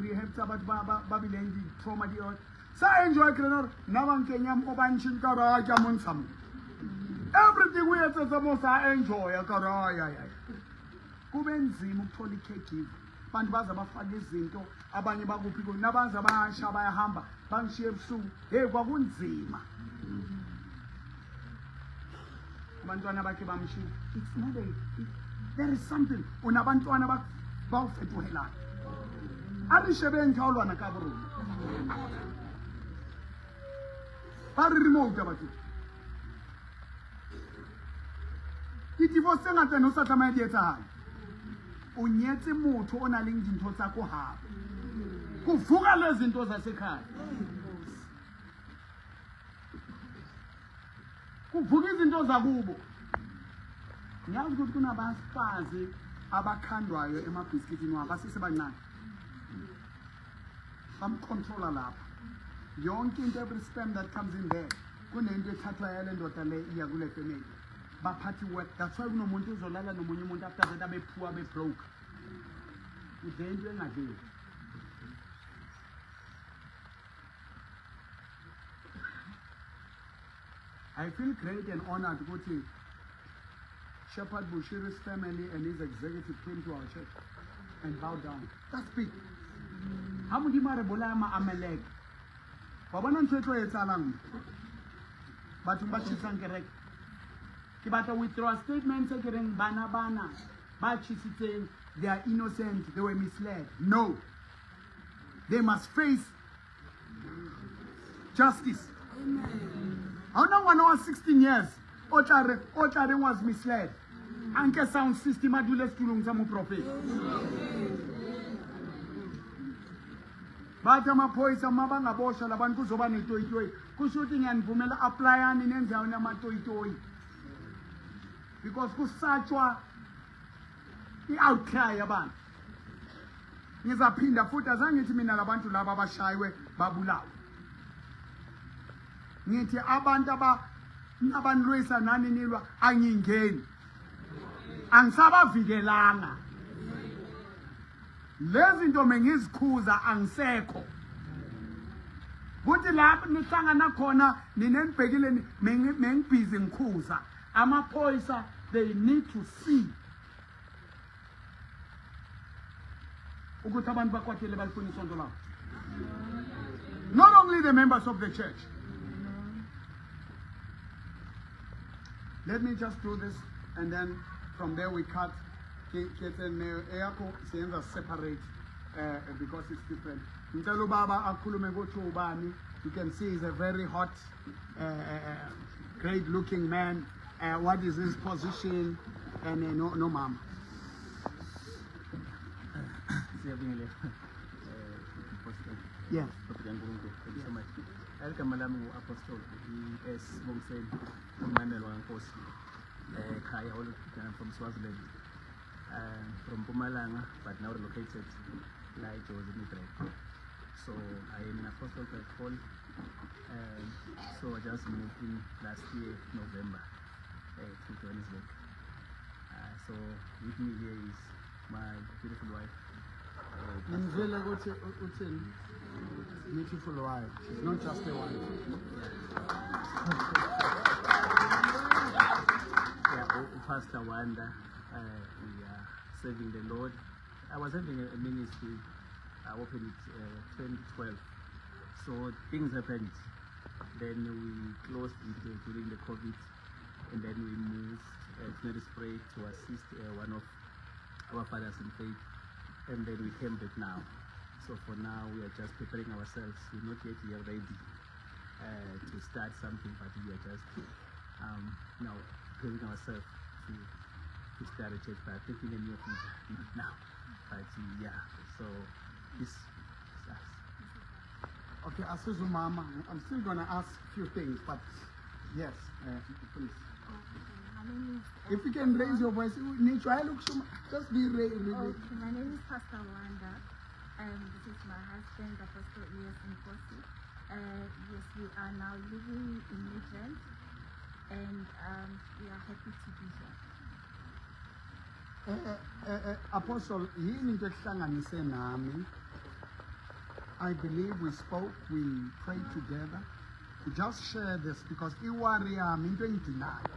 rehab sabat babilendi trauma di sa enjoy krenor nabankenya obanshin kara ja monsam everything we have to enjoy kara kube nzima ukuthola caregiver bantu baza bafaka izinto abanye bakuphi ko nabaza bahasha bayahamba bangishiye ebusuku hey kwakunzima abantwana bakhe bamshiya it's not there is something unabantwana bawufethuhelana abishebenzi awulwana kaburu bari remote abathi divorce ngata no sa tsamaya di etsahala o nyetse motho o na leng dintho tsa go hapa go vuka lezi zinto zasekhaya kuvuka izinto zakubo ngiyazi ukuthi kunabafazi abakhandwayo emabhiskitini wabo basesebancane bamcontrola lapha yonke into every sperm that comes in there kunento ethathwa yale ndoda le iya kule family baphathi work. That's why kunomuntu uzolala nomunye umuntu after that abephuwa bebroke udento engadluli. I feel great and honored to go to Shepherd Bushiri's family and his executive came to our church and bowed down. That's big. How many mare bolama Amalek? Babana ntwetlo etsalang. Batho ba tshitsang kereke. Ke batla withdraw statements kereng bana ba tshitsitseng they are innocent, they were misled. No. They must face justice. How now one was 16 years? Otare was misled. Anke sound system adule stulung sa mo prophet. Batha maphoyisa mabanga bosha labantu kuzoba netoyitoyi. Kushuthi ngiyanivumela applyani nenzawo namatoyitoyi. Because kusatshwa i-outcry yabantu. Ngizaphinda futhi azangithi mina labantu laba abashaywe babulawa. Ngithi abantu abanlwisa nani nilwa angingeni. Angisabavikelanga. Lezi zinto mengizikhuza angisekho. Kuthi lapho nihlangana khona ninenibhekile mengibhizi ngikhuza. Amaphoyisa they need to see ukuthi abantu bakwathele balifuna isonto labo. Not only the members of the church. Let me just do this and then from there we cut separate because it's different. Ngicela ubaba akhulume ukuthi ubani. You can see he's a very hot, great looking man. What is his position? And no mama. Yeah. Thank you so much. Igama lami ngu-Apostle E.S. Bongiseni, ummameli waNkosi. Khaya olukudana from Swaziland, from Mpumalanga, but now relocated like Joseph Midrand. So I am an apostle by call. So I just moved in last year, November, to Johannesburg. So with me here is my beautiful wife. Beautiful wife. She's not just a wife. Yeah, Pastor Wanda. We are serving the Lord. I was having a ministry. I opened it 2012. So things happened. Then we closed it during the COVID, and then we moved to Nelspruit to assist one of our fathers in faith, and then we came back now. So for now, we are just preparing ourselves. We're not yet here ready to start something, but we are just now preparing ourselves to start a church. But I think in the near future now. But yeah, so this is us. Okay, Asuzu Mama, I'm still going to ask a few things, but yes, please. If you can raise your voice, just be ready. Okay, my name is Pastor Wanda, and this is my husband, Apostle E.S. Nkosi. Yes, we are now living in Midrand, and we are happy to be here. Apostle, yini into ekuhlanganise nami? I believe we spoke, we prayed together. We just share this because iwari yami into engidinayo.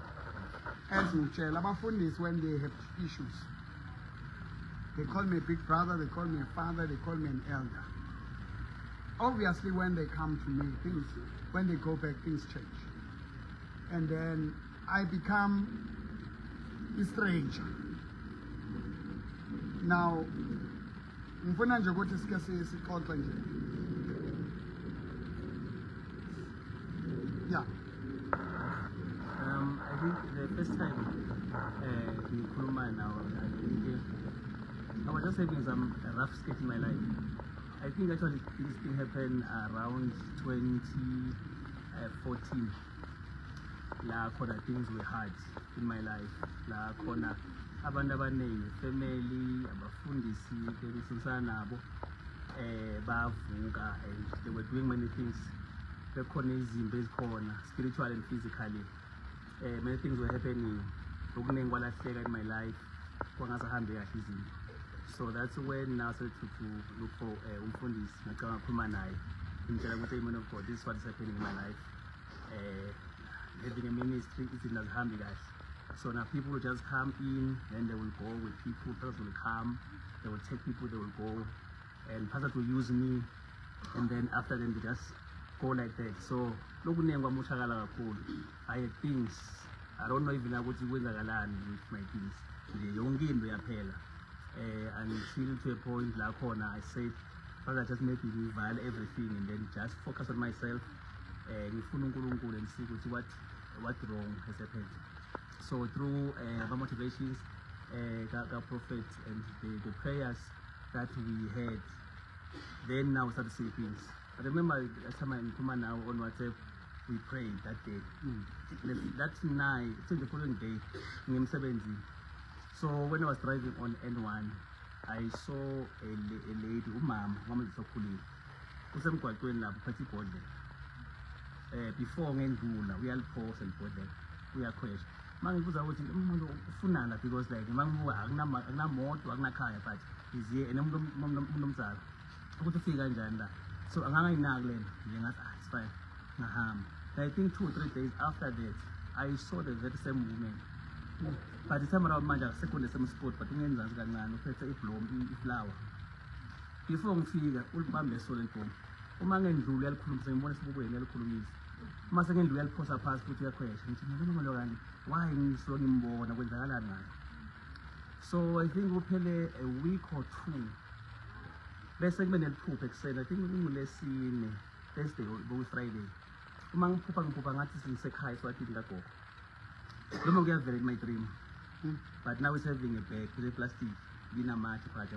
As ngitshela abafundisi when they have issues. They call me a big brother, they call me a father, they call me an elder. Obviously when they come to me, when they go back, things change. And then I become a stranger. Now, ngifuna nje ukuthi sike sixoxe nje. Yeah. I think the first time now, I was just having some rough sketch in my life. I think actually this thing happened around 2014. La corner things were hard in my life. La corner abantu abaningi, family, abafundisi, bebisisa nabo, bavuka, and they were doing many things. Bekhona izimbe ezikhona, spiritual and physically. Many things were happening. Okuningi kwalahleka in my life. Kwangasahambe kahle izinto. So that's when now I started to look for umfundisi. Ngicabanga ukukhuluma naye. Ngitshela ukuthi man of God, this is what is happening in my life. Having a ministry, izinto azihambi kahle. So now people will just come in, then they will go with people. Pastors will come, they will take people, they will go, and pastors will use me, and then after them they just go like that. So I had things. I don't know even what to with my things. The young until to a point like I said, Father, just make me violate everything and then just focus on myself and see what wrong has happened. So through our motivations, God prophet and the prayers that we had, then now we started to see things. I remember last time in Kuma now on WhatsApp, we prayed that day. That night, it's the following day, in M70. So when I was driving on N1, I saw a lady, Mama Sokulin, who's going to Petit Bode. Before Ngendula, we are post and Bode, we are question. Man was out in Funana because like Mangu, Agna more to Agna Kaya, but is here and Mumzar. I put the figure in Janda. So I'm in Naglen, it's fine. I think 2 or 3 days after that, I saw the very same woman. But the time around, my second same spot, but in Zanzan, a bloom, a flower. Before we figure, all Bambi solid home. Among and Julian Kulums and one spoke in El Kulumis. Massacre Duel post a pass with your question. Why is so important with the So I think kuphele a week or two. Bese kube neliphupho ekuseni. I think ngulesine, Thursday or Friday. Uma ngiphupha ngathi sengisekhaya eSwatini kagogo. Noma kuyavela in my dream. But now it's having a bag kule plastic. Inamathi phakathi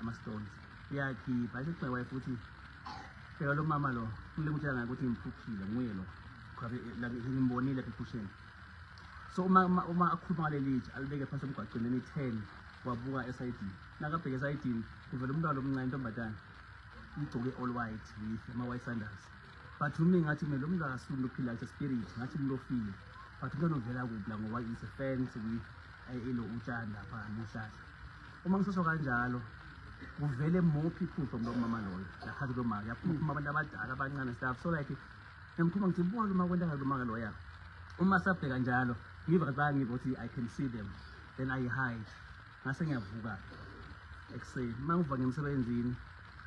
ama-stones. Iyakhipha. Athi my wife uthi phela lo mama lo kumele kutshela ngakuthi ngiphuphile nguye lo. La ngimbonile ephusheni. So uma akhuluma ngale litshe alibeke phansi emgwaqweni ni 10 wabuka esayidini. Nakabheka esayidini kuvela umntwana omncane intombazane. Igcoke all white with ama-white sandals. But to me ngathi mina lo mntwana asumi lophila like a spirit ngathi umlofile. But umntwana ovela kuphi la ngoba is a fence with ilo utshani lapha nehlahla. Uma ngisho kanjalo kuvele more people from lo mama loyo lapha lo mama yaphuma abantu abadala abancane stuff. So like ngiphuma ngithi bona uma kwenta lo mama loya uma sabheka njalo ngivaqanga ukuthi I can see them, then I hide. Ngase ngiyavuka ekuseni mangivuka ngemsebenzini,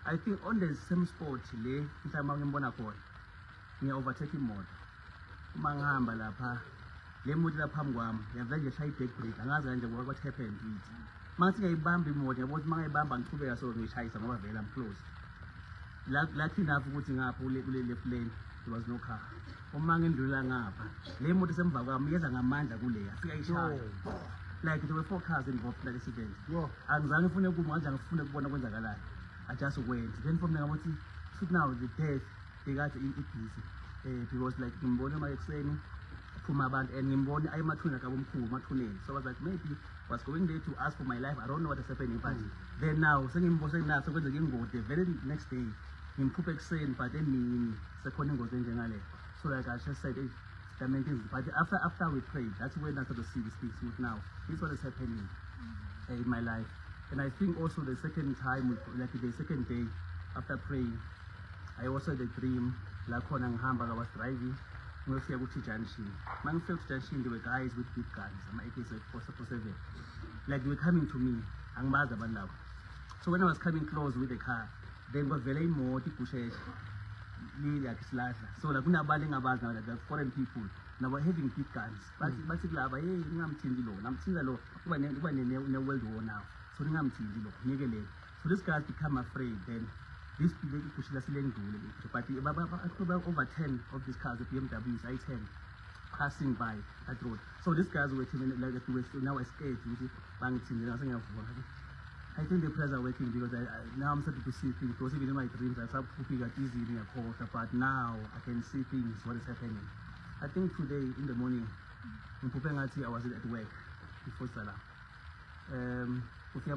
I think on the same spot le mhlawumbe ngimbona khona ngiya overtake imoto. Uma ngihamba lapha le moto lapha phambi kwami yavele nje shaya i-back brake, angazi kanje what happened to it. Mangithi ngiyayibamba imoto yabo ukuthi mangayibamba ngiqhubeka so ngishayisa ngoba vele I'm close. Lucky enough ukuthi ngapha kule left lane there was no car. Uma ngindlula ngapha le moto semva kwami yeza ngamandla kule yafika ishaya. Like there were 4 cars involved in that accident. Angizange ngifune ukuma kanje ngifune ukubona kwenzakalayo. I just went. Then from there ngathi shoot now the death ekathi ibhizi because like ngimbone uma ekuseni phuma abantu and ngimbone ayemathuna kabomkhulu mathuneni. So I was like maybe was going there to ask for my life. I don't know what is happening but then now sengimbose naso kwenzeka ingoti the very next day ngimphupha ekuseni but emini sekhona ingozi enjengale. So like I just said but after we prayed, that's when I started to see these things with now. This is what is happening in my life. And I think also the second time, like the second day after praying, I also had a dream, like when I was driving, we were to Junction. When we to Junction, there were guys with big guns, my AK-47. Like they were coming to me, so when I was coming close with the car, they were very more so like the foreign people now were having big guns but lava hey ngingamthindi lo namthinda lo kuba ne world war now so ngingamthindi lo ngekele. So this guys become afraid. Then this people pushila silendule but over 10 of these cars, the BMWs I-10 passing by that road. So these guys were like now escaped. I think the prayers are working because now I'm starting to see things. Because even in my dreams, I start pooping at easy in a quarter, but now I can see things, what is happening. I think today in the morning, I was at work before Salah. They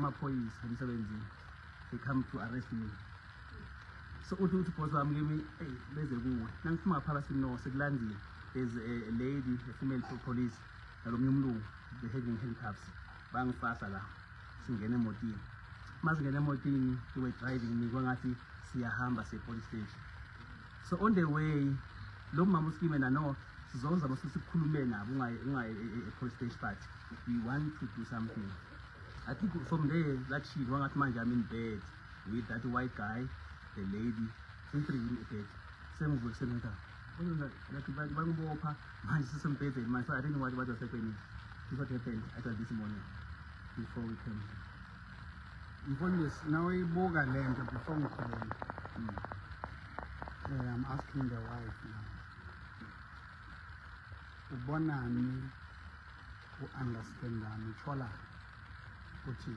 come to arrest me. So I'm giving, hey, there's a woman. There's a lady, a female police, they're having handcuffs. Bang fast Salah. Singene emotini masingene emotini we were driving me kwangathi siyahamba police station. So on the way lo mama usikimena no sizoza basikhulume nabo ungaye police station but we want to do something. I think from there that she kwangathi manje I'm in bed with that white guy, the lady, simply in bed. Sengivuka like bangibopha manje sisembedeni manje. So I didn't know what was happening. This what happened this morning. Before we came here. Now we boga land before we came. I'm asking the wife now. Ubonani who understand me chola. Uchi.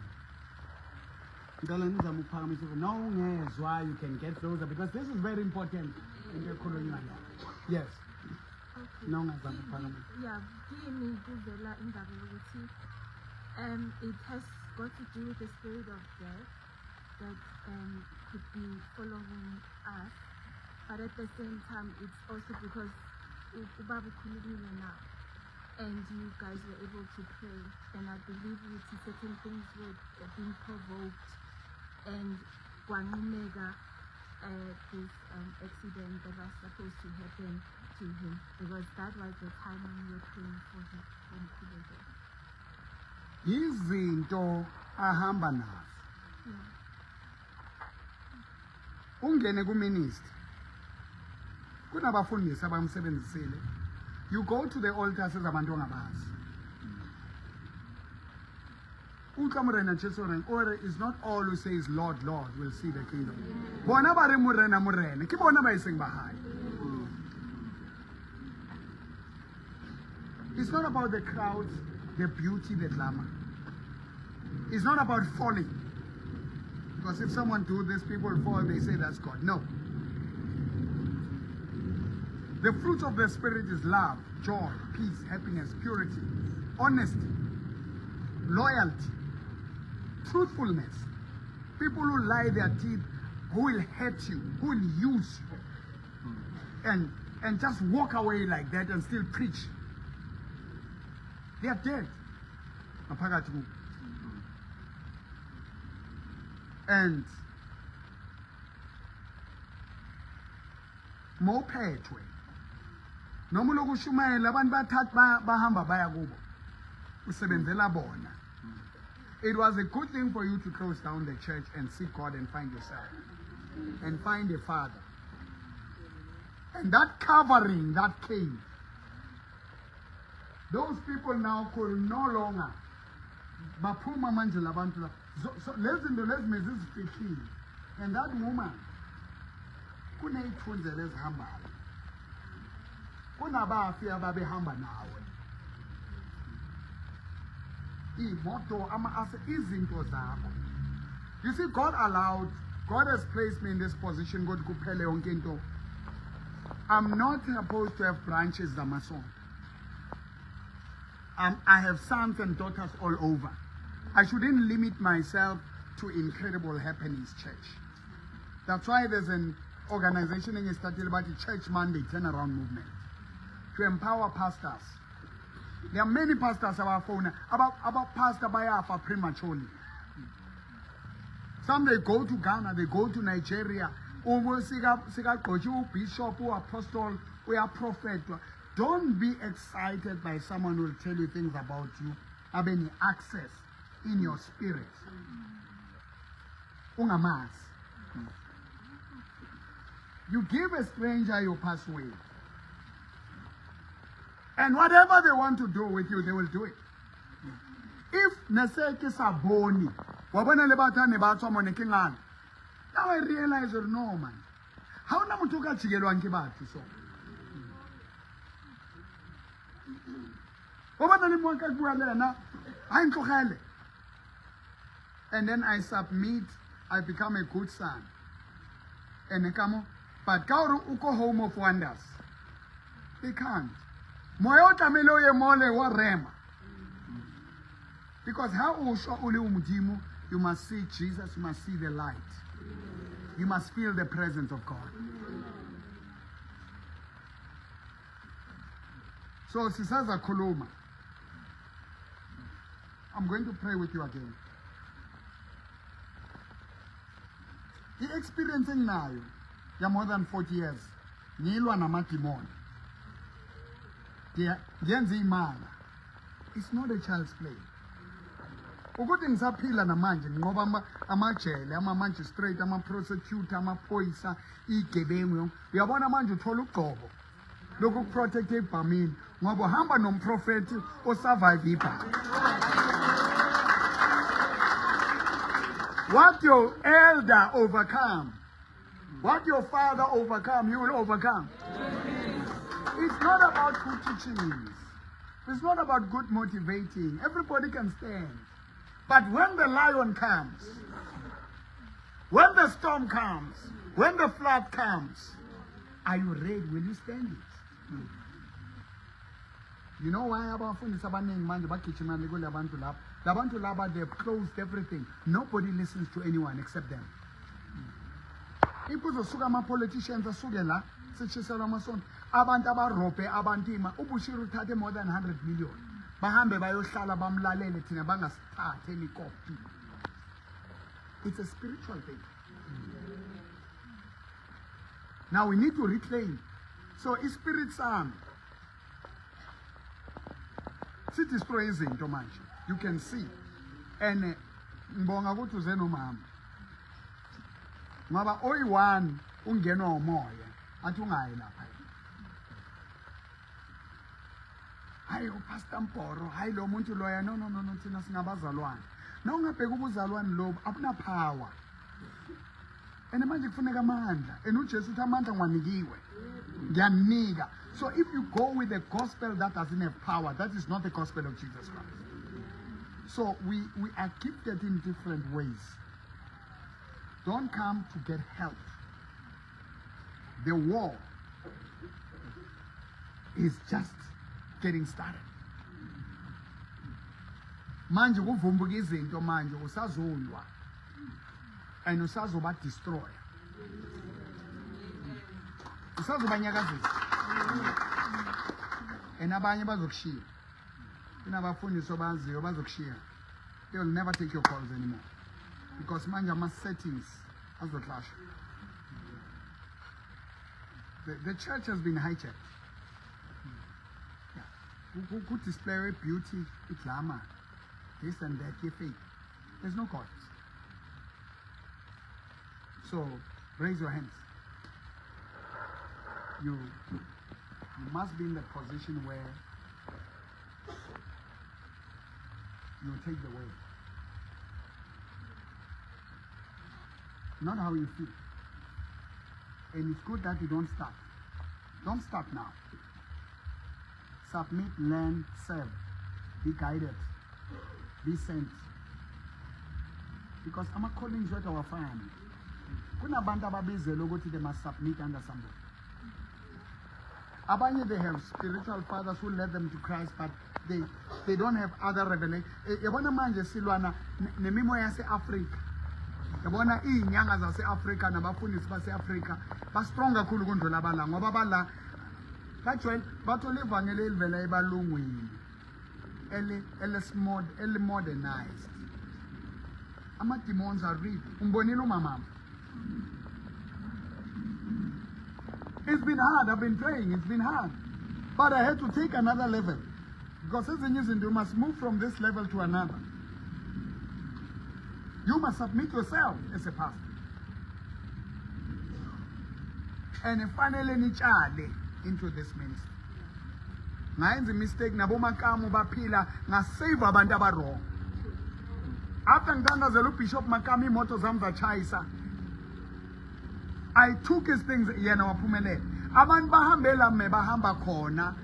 Now yes, why you can get closer because this is very important in the colonial. Yes. Okay. Now yeah, it has got to do with the spirit of death that could be following us, but at the same time it's also because Ubabu Kulubile now and you guys were able to pray, and I believe certain things were being provoked and Guanumega this accident that was supposed to happen to him because that was the time when we were praying for him when Kulubile. Izinto ahamba nazo ungene kuminister kunabafundisi abamsebenzisile you go to the altar says abantu ongabazi Utlwa Morena Jesu reng, or is not all who says Lord, Lord will see the kingdom. Bona ba re Morena, Morena, ke bona ba iseng ba hae. It's not about the crowds, the beauty, the glamour. It's not about falling. Because if someone do this, people fall, they say that's God. No. The fruit of the Spirit is love, joy, peace, happiness, purity, honesty, loyalty, truthfulness. People who lie their teeth, who will hurt you, who will use you, and just walk away like that and still preach. They are dead. And mophetwe noma lokushumayela abantu bathatha bahamba baya kubo usebenzela bona. It was a good thing for you to close down the church and seek God and find yourself and find a father. And that covering that came, those people now could no longer baphuma manje labantu la. So listen to this speaking. And that woman kuneyithunze lezihambayo, kunabafi ababehamba nawe, imoto ama-ase izinto zakho. You see, God has placed me in this position. God kuphele yonke into. I'm not supposed to have branches zamason. I have sons and daughters all over. I shouldn't limit myself to Incredible Happenings Church. That's why there's an organization in started about the Church Monday Turnaround Movement to empower pastors. There are many pastors about Pastor Bayafa prematurely. Some they go to Ghana, they go to Nigeria. Over bishop or apostle or a prophet. Don't be excited by someone who will tell you things about you. Have any access in your spirit. Ungamas. You give a stranger your password. And whatever they want to do with you, they will do it. If Neseke Saboni, Wabana Lebata Nebato Monekingan, now I realize you're no man. How Namutuka Chigelo and Kibati so? And then I submit, I become a good son. And but Kauru uko home of wonders. They can't. Moyota meloye mole wa rema. Because how you must see Jesus, you must see the light. You must feel the presence of God. So Sisaza Koloma, I'm going to pray with you again. The experiencing now, you're more than 40 years. Nilwa na matimon. It's not a child's play. Ukuthi ngisaphila namanje ngoba amajele ama-magistrate ama-prosecutor amaphoyisa igebengu uyabona manje uthola ugqobo lokuprotect ibhamini ngoba uhamba nomprofeti osurvive ibhami. What your elder overcome, what your father overcome, you will overcome. It's not about good teachings. It's not about good motivating. Everybody can stand. But when the lion comes, when the storm comes, when the flood comes, are you ready? Will you stand it? You know why abafundi sabaningi manje bagijima labantu laba? Labantu laba, they've closed everything. Nobody listens to anyone except them. If uzosuka ama-politicians asuke la sitshiselwa amasonto abantu abarobhe abantima ubushiri uthathe more than 100 million bahambe bayohlala bamlalele thina bangasithathe elikopi. It's a spiritual thing. Now we need to reclaim. So ispirit sami si-destroy izinto manje. You can see. And ngibonga ukuthi uze nomama ngoba oyi-one ungenwa umoya athi ungayi lapha. Hayi uPastor Mporo, hayi lo muntu loya, no thina singabazalwane. Nawungabheka ubuzalwane lobu abuna power. And manje kufuneka amandla. And uJesu uthi amandla ngiwanikiwe. Ngiyanika. So if you go with a gospel that doesn't have power, that is not the gospel of Jesus Christ. So we are gifted in different ways. Don't come to get help. The war is just getting started. Manje kuvumbuka izinto manje usazolwa and usazoba destroy. Usazobanyakazisa. And abanye bazokushiya. Inabafundisi obaziyo bazokushiya. They will never take your calls anymore. Because manje ama settings azoclash. The church has been hijacked. Who could display beauty, glamour, this and that, your faith. There's no God. So raise your hands. You must be in the position where you take the way. Not how you feel. And it's good that you don't start. Don't start now. Submit, learn, serve. Be guided. Be sent. Because I'm calling you to our family. Kunabantu ababizela ukuthi they must submit under somebody. Abanye, they have spiritual fathers who led them to Christ, but they don't have other revelation. Yabona manje silwana nemimoya yase-Afrika. Yabona inyanga zase-Afrika nabafundisi base-Afrika ba-strong kakhulu kundlula abala ngoba bala kaJoel bathola ivangeli elivela ebalungwini eli-modernized. Ama-demons are real. Umbonile umama. It's been hard. I've been praying. It's been hard. But I had to take another level. Because as you must move from this level to another. You must submit yourself as a pastor. And finally, nichale into this ministry. Ngayenza mistake nabomakamu baphila ngasave abantu abaro. After ngithandazela uBishop Makami imoto zami zachayisa, I took his things yena waphumelela. Abantu bahambela me bahamba khona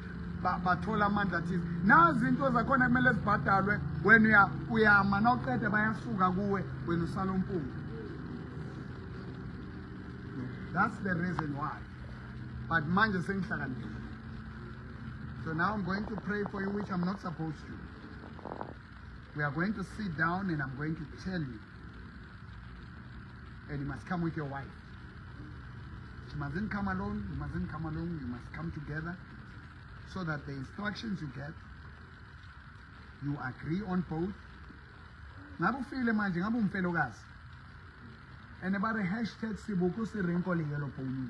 bathola amandla thize. Nazi into zakhona kumele zibhadalwe wena uyama nawuqede bayasuka kuwe wena usala umpungu. That's the reason why. But manje sengihlakaniphile. So now I'm going to pray for you, which I'm not supposed to. We are going to sit down and I'm going to tell you. And you must come with your wife. You mustn't come alone, you mustn't come alone, you must come together so that the instructions you get, you agree on both. Ngabe ufile manje ngabe umfelokazi. And about the hashtag sibuku sirenko le yellow pony.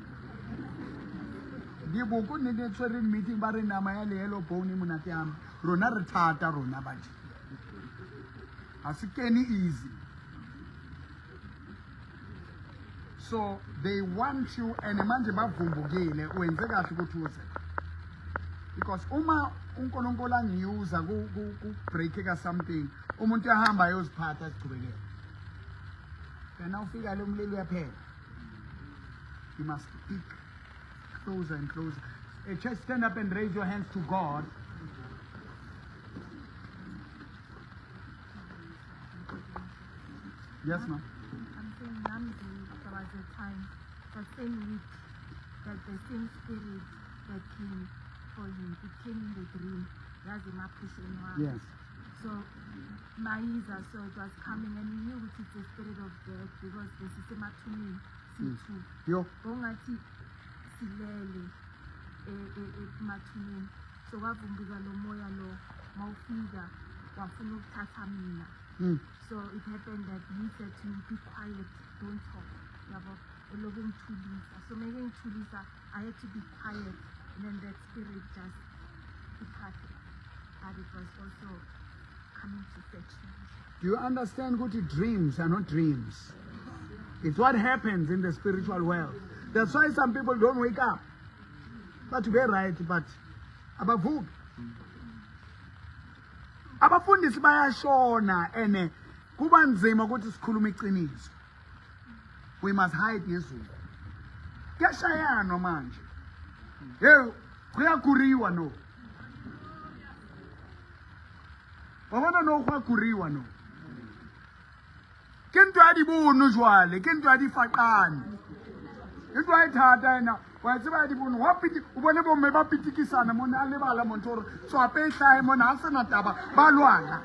Dibuku nene tswere meeting bare nama ya le yellow pony monate am rona re thata rona baji. Asikeni easy. So they want you and manje bavumbukile wenze kahle ukuthi uze. Because uma uNkulunkulu angiuza ku break ka something umuntu ehamba ayoziphatha siqhubekele. Then awufika lo mlilo yaphela. You must speak closer and closer. Just stand up and raise your hands to God. Yes, ma'am. I'm saying Namzi, there was a time, the same week, that the same spirit that came for him, it came in the dream. Yes. So Maiza, so it was coming and we knew it is the spirit of death because the system to me, C2. Yo. Bongati silele mathuneni. So wavumbuka lo moya lo mawufika wafuna ukuthatha mina. So it happened that he said to me, be quiet, don't talk. So maybe I had to be quiet and then that spirit just departed. But it was also coming to fetch me. Do you understand what dreams are not dreams? It's what happens in the spiritual world. That's why some people don't wake up. But we're right, but abavuki. Abafundisi bayashona and kuba nzima ukuthi sikhulume iqiniso. We must hide ngezulu. Kuyashayana manje. Kuyaguriwa no. Wabona no kuyaguriwa no. Ke ntwa ya dibono jwale, ke ntwa ya difaqane. Into I thata ena, wa tseba dibono, wa piti, o bone bomme ba pitikisana mona a lebala montoro, so a pe hlae mona a sena taba, ba lwana.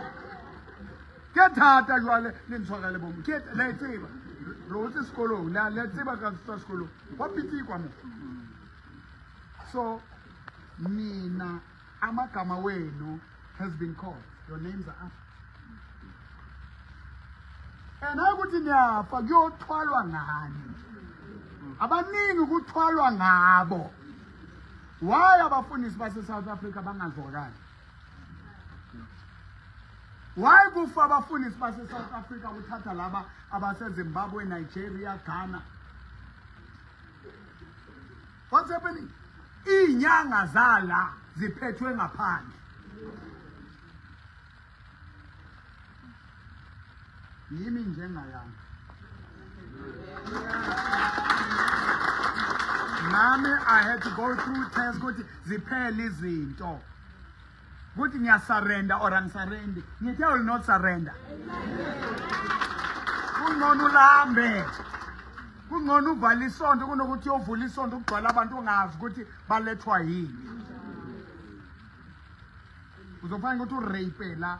Ke thata jwale le ntshwara le bomme, ke le tseba. Ro tse sekolong, le tseba ka tsa sekolong. Wa pitikwa mo. So mina amagama wenu has been called. Your names are up. And akuthi niyafa kuyothwalwa ngani? Abaningi kuthwalwa ngabo. Why abafundisi base South Africa bangazwakali? Why kufa abafundisi base South Africa kuthatha laba abase Zimbabwe, Nigeria, Ghana? What's happening? Inyanga zala ziphethwe ngaphandle. Yimi njengayami. Nami I had to go through tests ukuthi ziphele izinto. Ukuthi ngiyasurrender or angisurrender. Ngithi I will not surrender. Kungcono ulambe. Kungcono uvala isonto kunokuthi uyovula isonto ukugcwala abantu ungazi ukuthi balethwa yini. Uzofana ukuthi urapela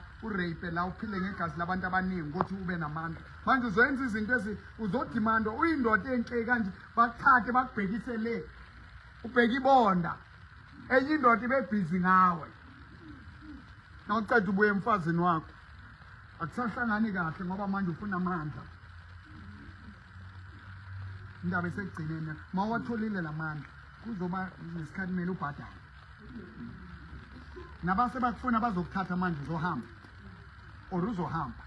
uphile ngegazi labantu abaningi ukuthi ube namandla. Manje uzoyenza izinto uzodimanda uyindoda enhle kanje bakuthathe bakubhekise le. Ubheka ibonda. Enye indoda ibe busy ngawe. Nawuceda ubuye emfazini wakho. Akusahlangani kahle ngoba manje ufuna amandla. Indaba esekugcineni mawatholile lamandla kuzoba nesikhathi kumele ubhadale. Nabase bakufuna bazokuthatha manje uzohamba or uzohamba.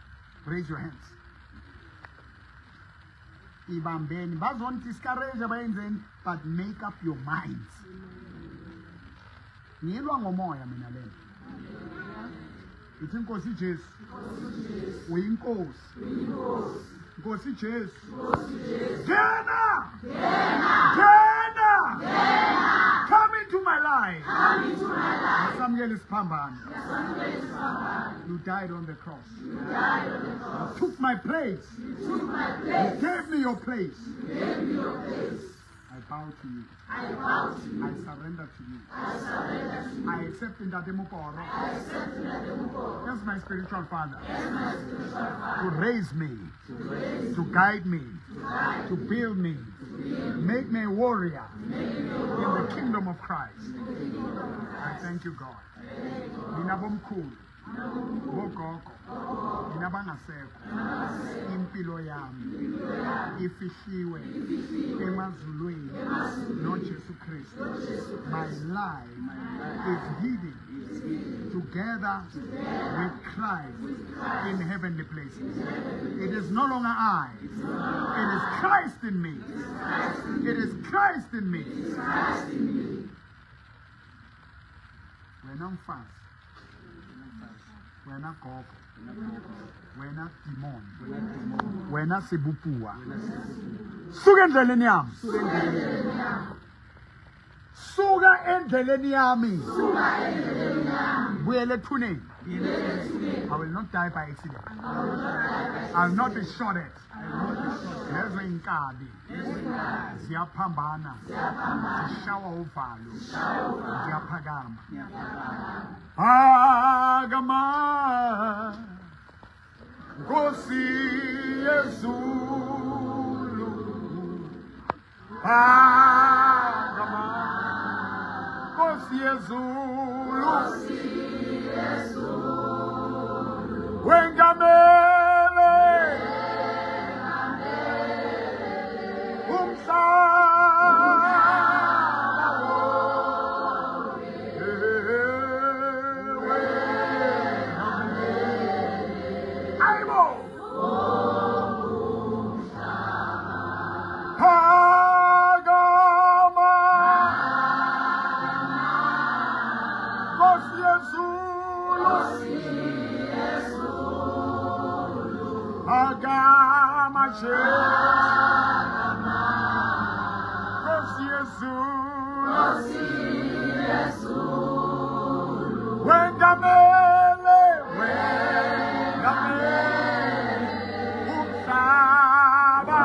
Raise your hands. Ibambeni bazon discourage abayenzeni but make up your minds. Ngilwa ngomoya mina lena. Ithi Nkosi Jesu. Uyinkosi. Nkosi Jesu. Gena! Come into my life. Samuel Spambana. You died on the cross. You took my place. You gave me your place. I bow to you. I surrender to you. I accept in that Demokoro as my spiritual father. To raise me, to guide me, to build me, make me a warrior in the kingdom of Christ. I thank you, God. Ninabomkhulu, bogogo, ninabangasekho, impilo yami ifihliwe emazulwini noJesu Kristu. My life is hidden together with Christ in heavenly places. It is no longer I. It is Christ in me. It is Christ in me. We're not fast. We're not gogo. We're not demon. We're not sebupua. Suga endleleni yami. Suga endleleni yami. Buyele ethuneni. I will not die by accident. I will not be shot at. Lezo inkabi ziyaphambana, zishawa uvalo, ziyaphakama. Phakama Nkosi yezulu, phakama Nkosi yezulu, wengamele umhlaba ayibo phakama Nkosi yezulu. Nkosi Yesu. Wengamele umhlaba.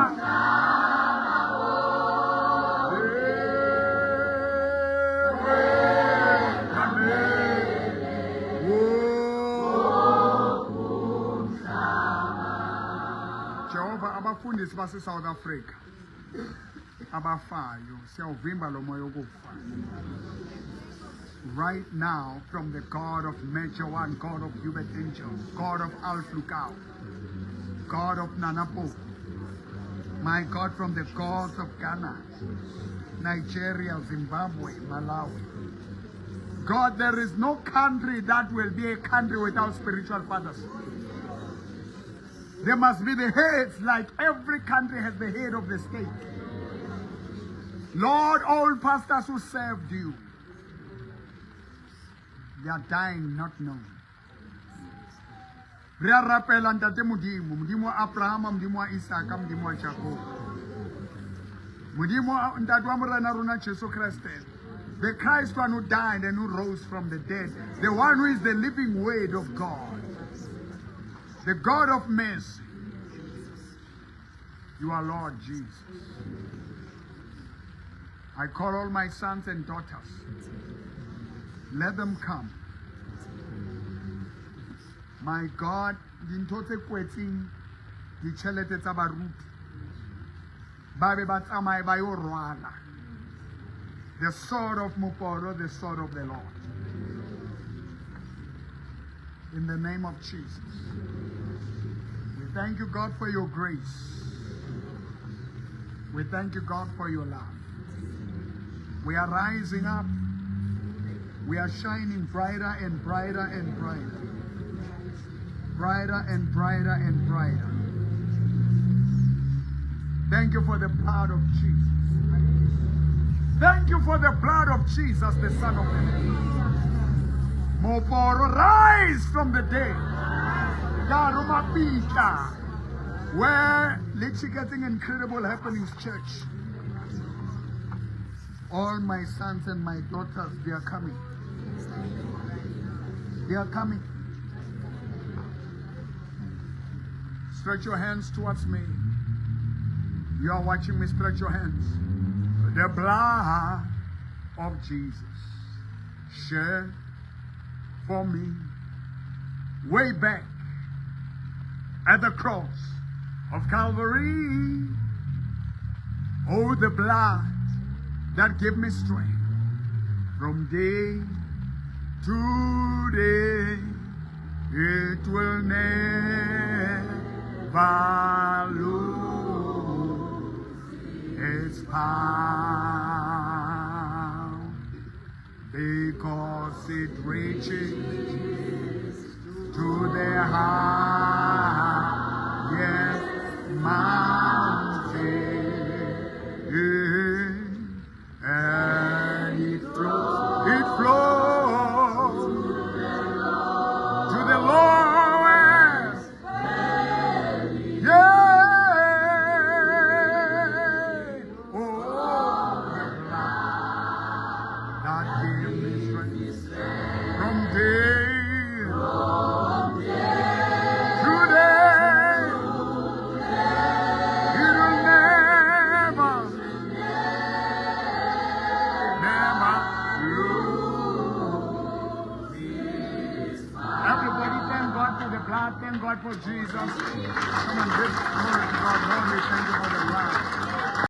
Jehova, abafundisi base South Africa abafayo siyawuvimba lo moya wokufa. Right now, from the God of Major One, God of Hubert Angel, God of Alf Lukau, God of Nanapo, my God, from the gods of Ghana, Nigeria, Zimbabwe, Malawi. God, there is no country that will be a country without spiritual fathers. There must be the heads, like every country has the head of the state. Lord, all pastors who served you, they are dying not knowing. Re a rapela ntate Modimo, Modimo wa Abrahama, Modimo wa Isaka, Modimo wa Jacob. Modimo wa ntate wa morena rona Jesu Kriste, the Christ one who died and who rose from the dead, the one who is the living word of God, the God of mercy. You are Lord Jesus. I call all my sons and daughters. Let them come. My God, dintho tse kwetseng ditšhelete tsa baruti ba be ba tsamaye ba yo rwala. The sword of Moporo, the sword of the Lord. In the name of Jesus. We thank you, God, for your grace. We thank you, God, for your love. We are rising up. We are shining brighter and brighter and brighter. Brighter and brighter and brighter. Thank you for the blood of Jesus. Thank you for the blood of Jesus, the Son of God. Moporo, rise from the dead. Yarumapita. Where literally getting incredible happenings, church. All my sons and my daughters, they are coming. They are coming. Stretch your hands towards me. You are watching me, stretch your hands. The blood of Jesus shed for me way back at the cross of Calvary. Oh, the blood that gave me strength from day to day. It will never lose its power, because it reaches to the highest mountain, and it flows to the lowest valley. Yeah. Oh, the blood that gave me strength from day to day. It will never lose. Everybody, thank God for the blood. Thank God for Jesus. Come on, give glory to God. Lord, we thank you for the blood.